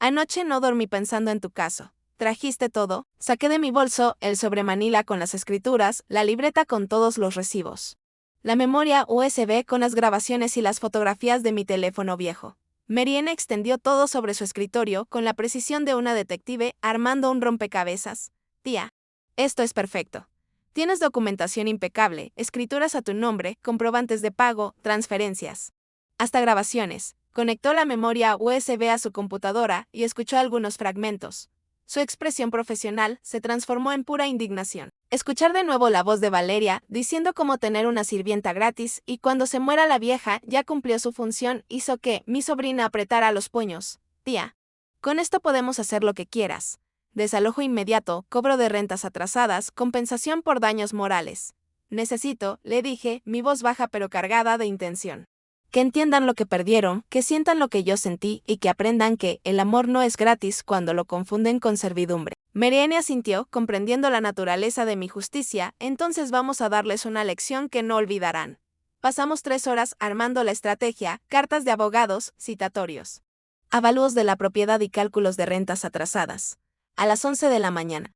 Anoche no dormí pensando en tu caso. ¿Trajiste todo? Saqué de mi bolso el sobremanila con las escrituras, la libreta con todos los recibos, la memoria USB con las grabaciones y las fotografías de mi teléfono viejo. Mariana extendió todo sobre su escritorio con la precisión de una detective armando un rompecabezas. Tía, esto es perfecto. Tienes documentación impecable, escrituras a tu nombre, comprobantes de pago, transferencias, hasta grabaciones. Conectó la memoria USB a su computadora y escuchó algunos fragmentos. Su expresión profesional se transformó en pura indignación. Escuchar de nuevo la voz de Valeria, diciendo cómo tener una sirvienta gratis y cuando se muera la vieja ya cumplió su función, hizo que mi sobrina apretara los puños. Tía, con esto podemos hacer lo que quieras. Desalojo inmediato, cobro de rentas atrasadas, compensación por daños morales. Necesito, le dije, mi voz baja pero cargada de intención. Que entiendan lo que perdieron, que sientan lo que yo sentí y que aprendan que el amor no es gratis cuando lo confunden con servidumbre. Mariana asintió, comprendiendo la naturaleza de mi justicia. Entonces vamos a darles una lección que no olvidarán. Pasamos 3 horas armando la estrategia, cartas de abogados, citatorios, avalúos de la propiedad y cálculos de rentas atrasadas. A las 11 de la mañana.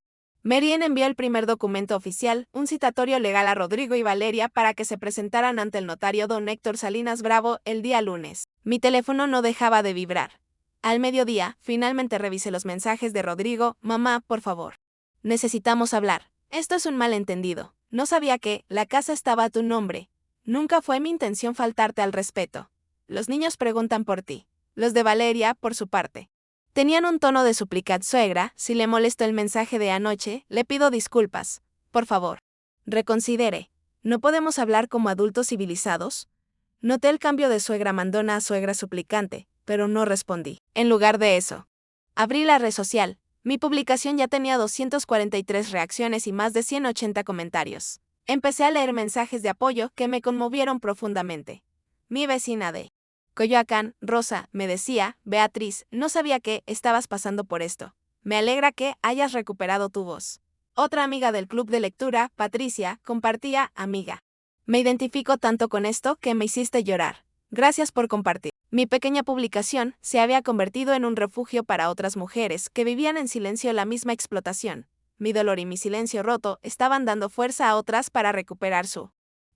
Mariana envió el primer documento oficial, un citatorio legal a Rodrigo y Valeria para que se presentaran ante el notario don Héctor Salinas Bravo el día lunes. Mi teléfono no dejaba de vibrar. Al mediodía, finalmente revisé los mensajes de Rodrigo. Mamá, por favor. Necesitamos hablar. Esto es un malentendido. No sabía que la casa estaba a tu nombre. Nunca fue mi intención faltarte al respeto. Los niños preguntan por ti. Los de Valeria, por su parte, tenían un tono de suplicad. Suegra, si le molestó el mensaje de anoche, le pido disculpas. Por favor, reconsidere. ¿No podemos hablar como adultos civilizados? Noté el cambio de suegra mandona a suegra suplicante, pero no respondí. En lugar de eso, abrí la red social. Mi publicación ya tenía 243 reacciones y más de 180 comentarios. Empecé a leer mensajes de apoyo que me conmovieron profundamente. Mi vecina de Coyoacán, Rosa, me decía, Beatriz, no sabía que estabas pasando por esto. Me alegra que hayas recuperado tu voz. Otra amiga del club de lectura, Patricia, compartía, amiga. Me identifico tanto con esto que me hiciste llorar. Gracias por compartir. Mi pequeña publicación se había convertido en un refugio para otras mujeres que vivían en silencio la misma explotación. Mi dolor y mi silencio roto estaban dando fuerza a otras para recuperar su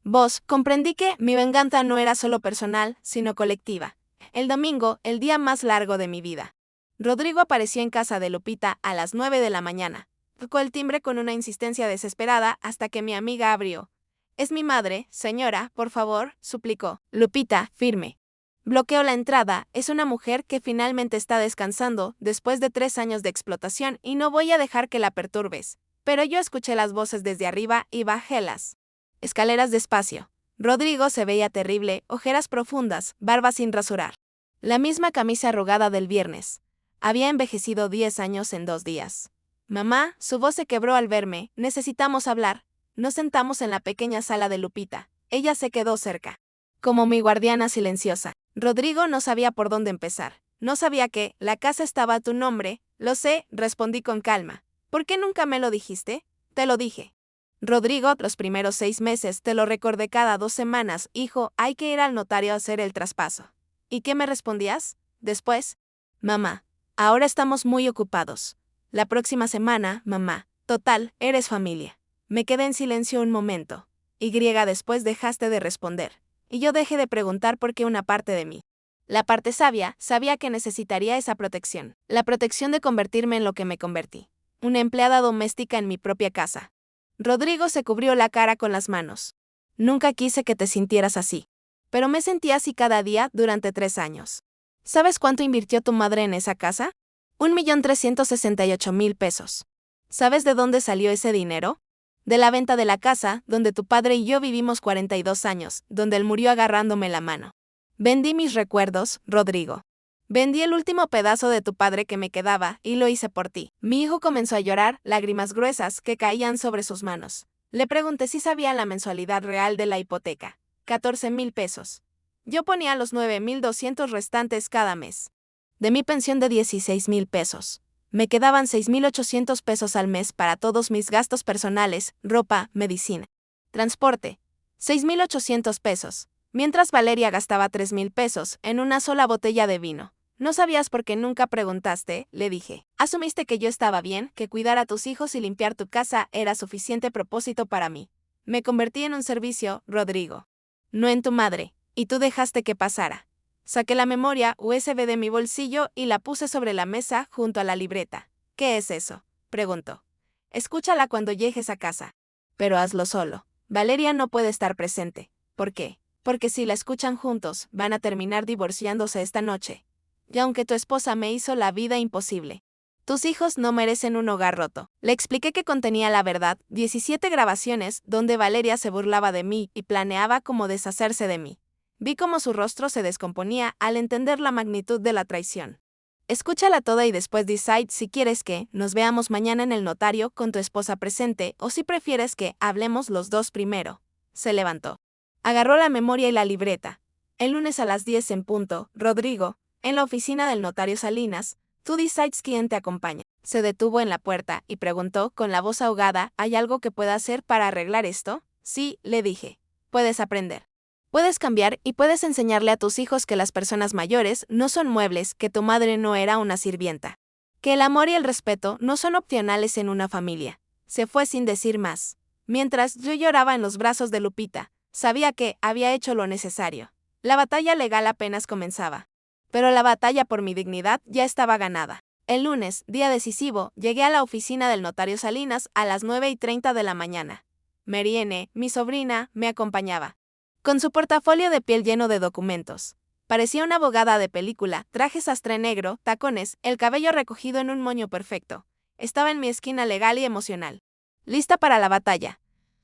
voz. Comprendí que mi venganza no era solo personal, sino colectiva. El domingo, el día más largo de mi vida. Rodrigo apareció en casa de Lupita a las 9 de la mañana. Tocó el timbre con una insistencia desesperada hasta que mi amiga abrió. Es mi madre, señora, por favor, suplicó. Lupita, firme. Bloqueó la entrada. Es una mujer que finalmente está descansando después de 3 años de explotación y no voy a dejar que la perturbes. Pero yo escuché las voces desde arriba y bajé las escaleras despacio. Rodrigo se veía terrible, ojeras profundas, barba sin rasurar. La misma camisa arrugada del viernes. Había envejecido 10 años en 2 días. Mamá, su voz se quebró al verme. Necesitamos hablar. Nos sentamos en la pequeña sala de Lupita. Ella se quedó cerca, como mi guardiana silenciosa. Rodrigo no sabía por dónde empezar. No sabía que la casa estaba a tu nombre. Lo sé, respondí con calma. ¿Por qué nunca me lo dijiste? Te lo dije. Rodrigo, los primeros 6 meses te lo recordé cada 2 semanas, hijo, hay que ir al notario a hacer el traspaso. ¿Y qué me respondías? Después, mamá, ahora estamos muy ocupados. La próxima semana, mamá, total, eres familia. Me quedé en silencio un momento. Y después dejaste de responder. Y yo dejé de preguntar porque una parte de mí, la parte sabia, sabía que necesitaría esa protección. La protección de convertirme en lo que me convertí. Una empleada doméstica en mi propia casa. Rodrigo se cubrió la cara con las manos. Nunca quise que te sintieras así. Pero me sentí así cada día durante 3 años. ¿Sabes cuánto invirtió tu madre en esa casa? 1.368.000 pesos. ¿Sabes de dónde salió ese dinero? De la venta de la casa, donde tu padre y yo vivimos 42 años, donde él murió agarrándome la mano. Vendí mis recuerdos, Rodrigo. Vendí el último pedazo de tu padre que me quedaba, y lo hice por ti. Mi hijo comenzó a llorar, lágrimas gruesas que caían sobre sus manos. Le pregunté si sabía la mensualidad real de la hipoteca. 14.000 pesos. Yo ponía los 9.200 restantes cada mes. De mi pensión de 16.000 pesos. Me quedaban 6.800 pesos al mes para todos mis gastos personales, ropa, medicina, transporte. 6.800 pesos. Mientras Valeria gastaba 3.000 pesos en una sola botella de vino. No sabías por qué nunca preguntaste, le dije. Asumiste que yo estaba bien, que cuidar a tus hijos y limpiar tu casa era suficiente propósito para mí. Me convertí en un servicio, Rodrigo. No en tu madre, y tú dejaste que pasara. Saqué la memoria USB de mi bolsillo y la puse sobre la mesa junto a la libreta. ¿Qué es eso?, preguntó. Escúchala cuando llegues a casa. Pero hazlo solo. Valeria no puede estar presente. ¿Por qué? Porque si la escuchan juntos, van a terminar divorciándose esta noche. Y aunque tu esposa me hizo la vida imposible, tus hijos no merecen un hogar roto. Le expliqué que contenía la verdad, 17 grabaciones donde Valeria se burlaba de mí y planeaba cómo deshacerse de mí. Vi cómo su rostro se descomponía al entender la magnitud de la traición. Escúchala toda y después decide si quieres que nos veamos mañana en el notario con tu esposa presente o si prefieres que hablemos los dos primero. Se levantó. Agarró la memoria y la libreta. El lunes a las 10 en punto, Rodrigo, en la oficina del notario Salinas, tú decides quién te acompaña. Se detuvo en la puerta y preguntó con la voz ahogada, ¿hay algo que pueda hacer para arreglar esto? Sí, le dije. Puedes aprender. Puedes cambiar y puedes enseñarle a tus hijos que las personas mayores no son muebles, que tu madre no era una sirvienta. Que el amor y el respeto no son opcionales en una familia. Se fue sin decir más. Mientras yo lloraba en los brazos de Lupita, sabía que había hecho lo necesario. La batalla legal apenas comenzaba. Pero la batalla por mi dignidad ya estaba ganada. El lunes, día decisivo, llegué a la oficina del notario Salinas a las 9:30 de la mañana. Mariene, mi sobrina, me acompañaba. Con su portafolio de piel lleno de documentos. Parecía una abogada de película, traje sastre negro, tacones, el cabello recogido en un moño perfecto. Estaba en mi esquina legal y emocional. Lista para la batalla.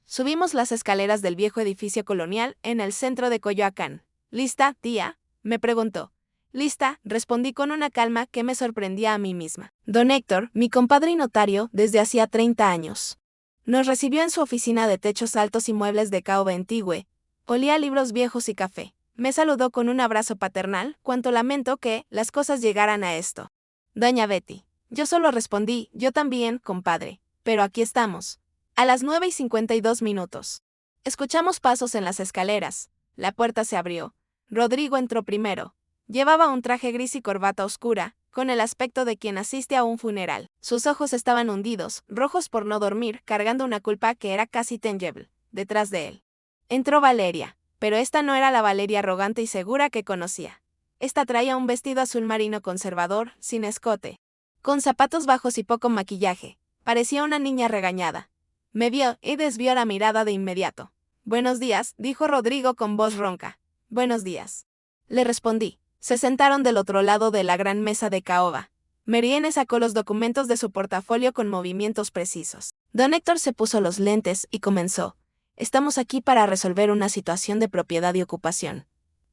Subimos las escaleras del viejo edificio colonial en el centro de Coyoacán. ¿Lista, tía?, me preguntó. Lista, respondí con una calma que me sorprendía a mí misma. Don Héctor, mi compadre y notario desde hacía 30 años. Nos recibió en su oficina de techos altos y muebles de caoba antigüe. Olía a libros viejos y café. Me saludó con un abrazo paternal, cuánto lamento que las cosas llegaran a esto. Doña Betty. Yo solo respondí, yo también, compadre. Pero aquí estamos. A las 9:52. Escuchamos pasos en las escaleras. La puerta se abrió. Rodrigo entró primero. Llevaba un traje gris y corbata oscura, con el aspecto de quien asiste a un funeral. Sus ojos estaban hundidos, rojos por no dormir, cargando una culpa que era casi tangible. Detrás de él entró Valeria, pero esta no era la Valeria arrogante y segura que conocía. Esta traía un vestido azul marino conservador, sin escote, con zapatos bajos y poco maquillaje. Parecía una niña regañada. Me vio y desvió la mirada de inmediato. Buenos días, dijo Rodrigo con voz ronca. Buenos días. Le respondí. Se sentaron del otro lado de la gran mesa de caoba. Mariene sacó los documentos de su portafolio con movimientos precisos. Don Héctor se puso los lentes y comenzó. Estamos aquí para resolver una situación de propiedad y ocupación.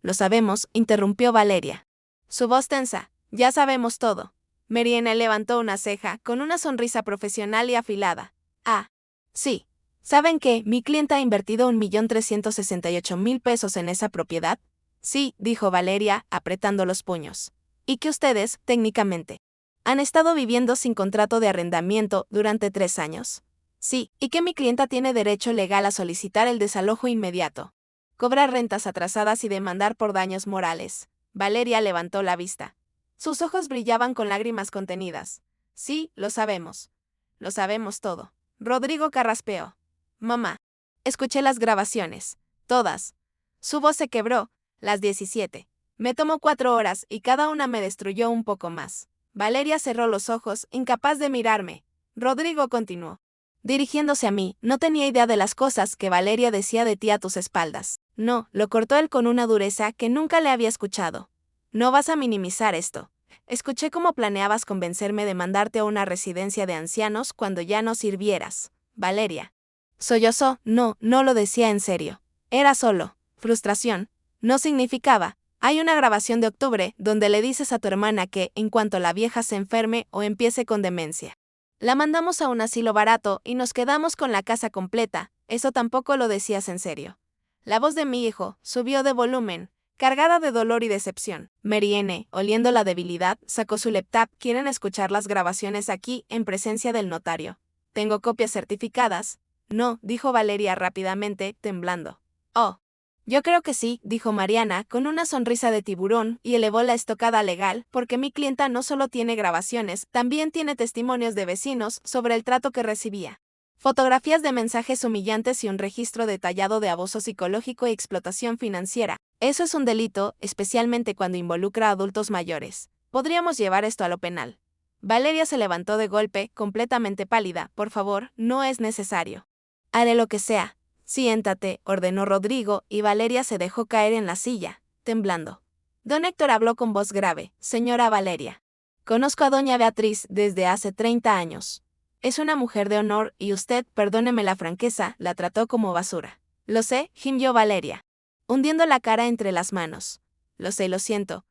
Lo sabemos, interrumpió Valeria. Su voz tensa. Ya sabemos todo. Mariene levantó una ceja con una sonrisa profesional y afilada. Ah, sí. ¿Saben que mi clienta ha invertido 1.368.000 pesos en esa propiedad? Sí, dijo Valeria, apretando los puños. Y que ustedes, técnicamente, han estado viviendo sin contrato de arrendamiento durante 3 años. Sí, y que mi clienta tiene derecho legal a solicitar el desalojo inmediato, cobrar rentas atrasadas y demandar por daños morales. Valeria levantó la vista. Sus ojos brillaban con lágrimas contenidas. Sí, lo sabemos. Lo sabemos todo. Rodrigo carraspeó. Mamá. Escuché las grabaciones. Todas. Su voz se quebró. Las 17. Me tomó 4 horas y cada una me destruyó un poco más. Valeria cerró los ojos, incapaz de mirarme. Rodrigo continuó. Dirigiéndose a mí, no tenía idea de las cosas que Valeria decía de ti a tus espaldas. No, lo cortó él con una dureza que nunca le había escuchado. No vas a minimizar esto. Escuché cómo planeabas convencerme de mandarte a una residencia de ancianos cuando ya no sirvieras. Valeria. Sollozó. No, no lo decía en serio. Era solo frustración. No significaba. Hay una grabación de octubre donde le dices a tu hermana que, en cuanto la vieja se enferme o empiece con demencia, la mandamos a un asilo barato y nos quedamos con la casa completa. Eso tampoco lo decías en serio. La voz de mi hijo subió de volumen, cargada de dolor y decepción. Marianne, oliendo la debilidad, sacó su laptop. ¿Quieren escuchar las grabaciones aquí, en presencia del notario? ¿Tengo copias certificadas? No, dijo Valeria rápidamente, temblando. Oh. Yo creo que sí, dijo Mariana, con una sonrisa de tiburón, y elevó la estocada legal, porque mi clienta no solo tiene grabaciones, también tiene testimonios de vecinos sobre el trato que recibía. Fotografías de mensajes humillantes y un registro detallado de abuso psicológico y explotación financiera. Eso es un delito, especialmente cuando involucra a adultos mayores. Podríamos llevar esto a lo penal. Valeria se levantó de golpe, completamente pálida. Por favor, no es necesario. Haré lo que sea. Siéntate, ordenó Rodrigo, y Valeria se dejó caer en la silla, temblando. Don Héctor habló con voz grave. Señora Valeria. Conozco a doña Beatriz desde hace 30 años. Es una mujer de honor y usted, perdóneme la franqueza, la trató como basura. Lo sé, gimió Valeria, hundiendo la cara entre las manos. Lo sé, lo siento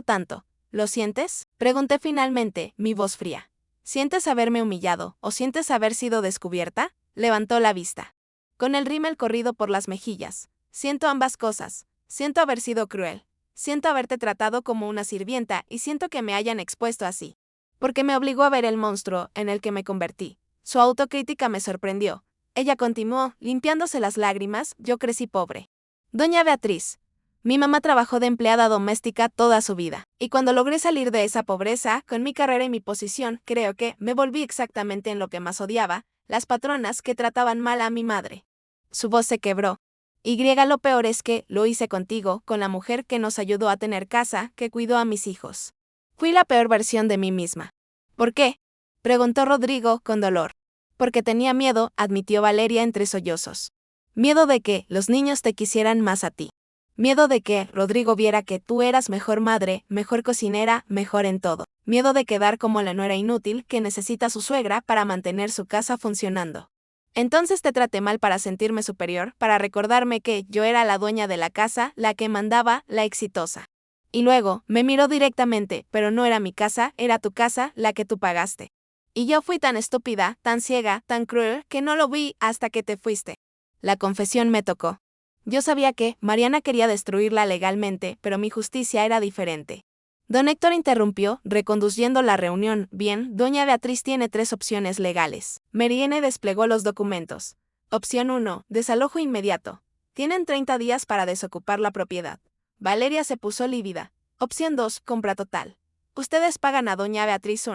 tanto. ¿Lo sientes? Pregunté finalmente, mi voz fría. ¿Sientes haberme humillado o sientes haber sido descubierta? Levantó la vista, con el rímel corrido por las mejillas. Siento ambas cosas. Siento haber sido cruel. Siento haberte tratado como una sirvienta y siento que me hayan expuesto así. Porque me obligó a ver el monstruo en el que me convertí. Su autocrítica me sorprendió. Ella continuó, limpiándose las lágrimas. Yo crecí pobre. Doña Beatriz. Mi mamá trabajó de empleada doméstica toda su vida. Y cuando logré salir de esa pobreza, con mi carrera y mi posición, creo que me volví exactamente en lo que más odiaba, las patronas que trataban mal a mi madre. Su voz se quebró. Lo peor es que lo hice contigo, con la mujer que nos ayudó a tener casa, que cuidó a mis hijos. Fui la peor versión de mí misma. ¿Por qué? Preguntó Rodrigo con dolor. Porque tenía miedo, admitió Valeria entre sollozos. Miedo de que los niños te quisieran más a ti. Miedo de que Rodrigo viera que tú eras mejor madre, mejor cocinera, mejor en todo. Miedo de quedar como la nuera inútil que necesita su suegra para mantener su casa funcionando. Entonces te traté mal para sentirme superior, para recordarme que yo era la dueña de la casa, la que mandaba, la exitosa. Y luego, me miró directamente, pero no era mi casa, era tu casa, la que tú pagaste. Y yo fui tan estúpida, tan ciega, tan cruel, que no lo vi hasta que te fuiste. La confesión me tocó. Yo sabía que Mariana quería destruirla legalmente, pero mi justicia era diferente. Don Héctor interrumpió, reconduciendo la reunión. Bien, doña Beatriz tiene 3 opciones legales. Marianne desplegó los documentos. Opción 1, desalojo inmediato. Tienen 30 días para desocupar la propiedad. Valeria se puso lívida. Opción 2, compra total. Ustedes pagan a doña Beatriz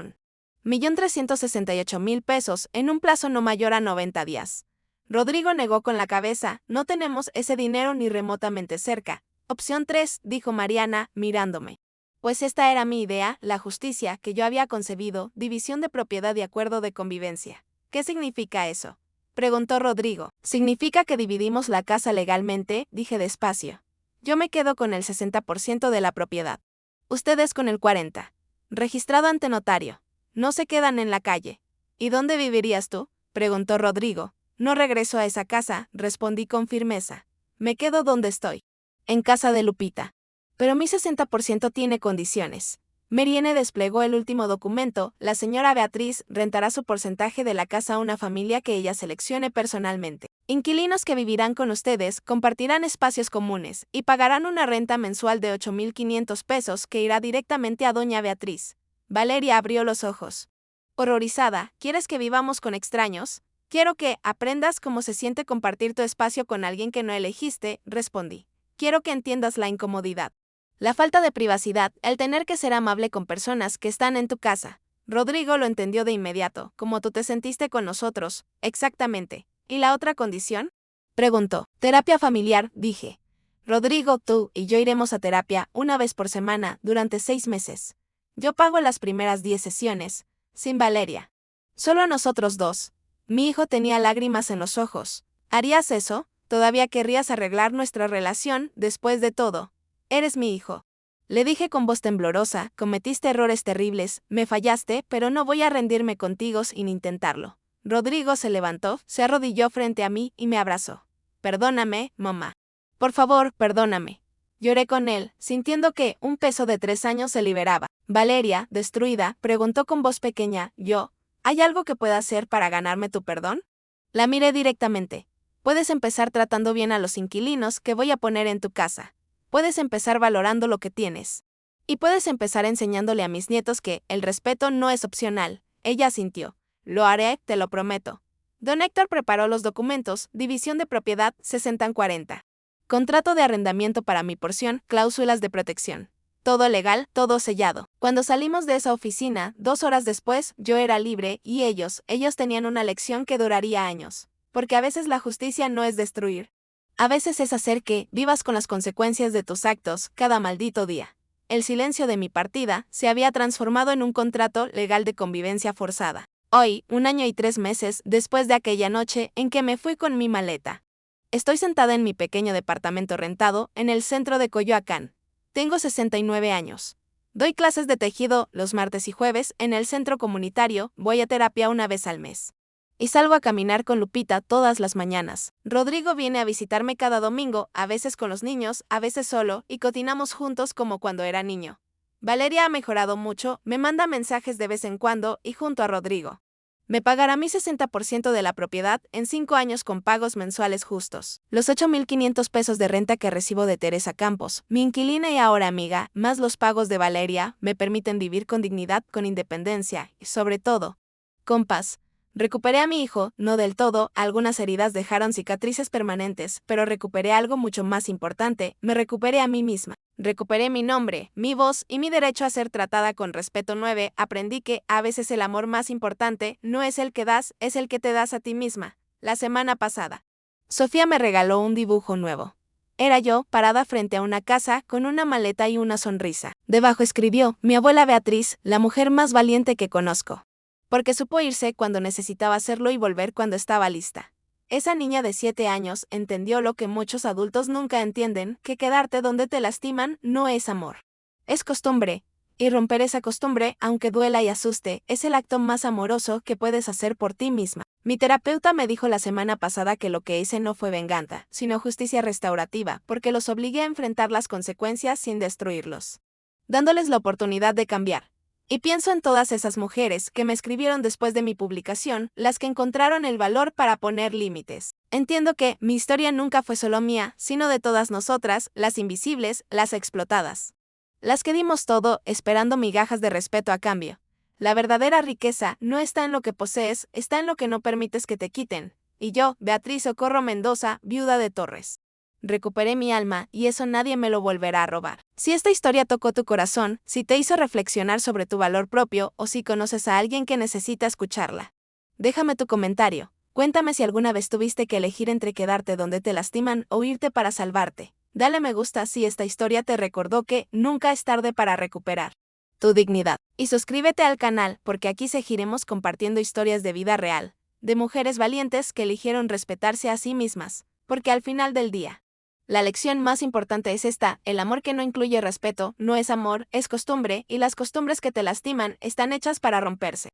1.368.000 pesos en un plazo no mayor a 90 días. Rodrigo negó con la cabeza. No tenemos ese dinero ni remotamente cerca. Opción 3, dijo Mariana, mirándome. Pues esta era mi idea, la justicia que yo había concebido, división de propiedad y acuerdo de convivencia. ¿Qué significa eso? Preguntó Rodrigo. Significa que dividimos la casa legalmente, dije despacio. Yo me quedo con el 60% de la propiedad. Ustedes con el 40%. Registrado ante notario. No se quedan en la calle. ¿Y dónde vivirías tú? Preguntó Rodrigo. No regreso a esa casa, respondí con firmeza. Me quedo donde estoy. En casa de Lupita. Pero mi 60% tiene condiciones. Marianne desplegó el último documento. La señora Beatriz rentará su porcentaje de la casa a una familia que ella seleccione personalmente. Inquilinos que vivirán con ustedes compartirán espacios comunes y pagarán una renta mensual de 8.500 pesos que irá directamente a doña Beatriz. Valeria abrió los ojos. Horrorizada, ¿quieres que vivamos con extraños? Quiero que aprendas cómo se siente compartir tu espacio con alguien que no elegiste, respondí. Quiero que entiendas la incomodidad. La falta de privacidad, el tener que ser amable con personas que están en tu casa. Rodrigo lo entendió de inmediato, como tú te sentiste con nosotros, exactamente. ¿Y la otra condición? Preguntó. Terapia familiar, dije. Rodrigo, tú y yo iremos a terapia una vez por semana durante 6 meses. Yo pago las primeras 10 sesiones, sin Valeria. Solo nosotros dos. Mi hijo tenía lágrimas en los ojos. ¿Harías eso? ¿Todavía querrías arreglar nuestra relación después de todo? Eres mi hijo. Le dije con voz temblorosa, cometiste errores terribles, me fallaste, pero no voy a rendirme contigo sin intentarlo. Rodrigo se levantó, se arrodilló frente a mí y me abrazó. Perdóname, mamá. Por favor, perdóname. Lloré con él, sintiendo que un peso de 3 años se liberaba. Valeria, destruida, preguntó con voz pequeña, ¿hay algo que pueda hacer para ganarme tu perdón? La miré directamente. Puedes empezar tratando bien a los inquilinos que voy a poner en tu casa. Puedes empezar valorando lo que tienes. Y puedes empezar enseñándole a mis nietos que el respeto no es opcional. Ella asintió. Lo haré, te lo prometo. Don Héctor preparó los documentos, división de propiedad 60-40. Contrato de arrendamiento para mi porción, cláusulas de protección. Todo legal, todo sellado. Cuando salimos de esa oficina, 2 horas después, yo era libre y ellos tenían una lección que duraría años. Porque a veces la justicia no es destruir. A veces es hacer que vivas con las consecuencias de tus actos cada maldito día. El silencio de mi partida se había transformado en un contrato legal de convivencia forzada. Hoy, 1 año y 3 meses después de aquella noche en que me fui con mi maleta. Estoy sentada en mi pequeño departamento rentado en el centro de Coyoacán. Tengo 69 años. Doy clases de tejido los martes y jueves en el centro comunitario, voy a terapia una vez al mes. Y salgo a caminar con Lupita todas las mañanas. Rodrigo viene a visitarme cada domingo, a veces con los niños, a veces solo, y cocinamos juntos como cuando era niño. Valeria ha mejorado mucho, me manda mensajes de vez en cuando y junto a Rodrigo. Me pagará mi 60% de la propiedad en 5 años con pagos mensuales justos. Los 8,500 pesos de renta que recibo de Teresa Campos, mi inquilina y ahora amiga, más los pagos de Valeria, me permiten vivir con dignidad, con independencia y, sobre todo, con paz. Recuperé a mi hijo, no del todo, algunas heridas dejaron cicatrices permanentes, pero recuperé algo mucho más importante, me recuperé a mí misma. Recuperé mi nombre, mi voz y mi derecho a ser tratada con respeto. 9. Aprendí que, a veces el amor más importante, no es el que das, es el que te das a ti misma. La semana pasada, Sofía me regaló un dibujo nuevo. Era yo, parada frente a una casa, con una maleta y una sonrisa. Debajo escribió, mi abuela Beatriz, la mujer más valiente que conozco. Porque supo irse cuando necesitaba hacerlo y volver cuando estaba lista. Esa niña de 7 años entendió lo que muchos adultos nunca entienden, que quedarte donde te lastiman no es amor. Es costumbre, y romper esa costumbre, aunque duela y asuste, es el acto más amoroso que puedes hacer por ti misma. Mi terapeuta me dijo la semana pasada que lo que hice no fue venganza, sino justicia restaurativa, porque los obligué a enfrentar las consecuencias sin destruirlos, dándoles la oportunidad de cambiar. Y pienso en todas esas mujeres que me escribieron después de mi publicación, las que encontraron el valor para poner límites. Entiendo que mi historia nunca fue solo mía, sino de todas nosotras, las invisibles, las explotadas. Las que dimos todo, esperando migajas de respeto a cambio. La verdadera riqueza no está en lo que posees, está en lo que no permites que te quiten. Y yo, Beatriz Socorro Mendoza, viuda de Torres. Recuperé mi alma y eso nadie me lo volverá a robar. Si esta historia tocó tu corazón, si te hizo reflexionar sobre tu valor propio o si conoces a alguien que necesita escucharla, déjame tu comentario. Cuéntame si alguna vez tuviste que elegir entre quedarte donde te lastiman o irte para salvarte. Dale me gusta si esta historia te recordó que nunca es tarde para recuperar tu dignidad. Y suscríbete al canal porque aquí seguiremos compartiendo historias de vida real, de mujeres valientes que eligieron respetarse a sí mismas, porque al final del día, la lección más importante es esta, el amor que no incluye respeto no es amor, es costumbre, y las costumbres que te lastiman están hechas para romperse.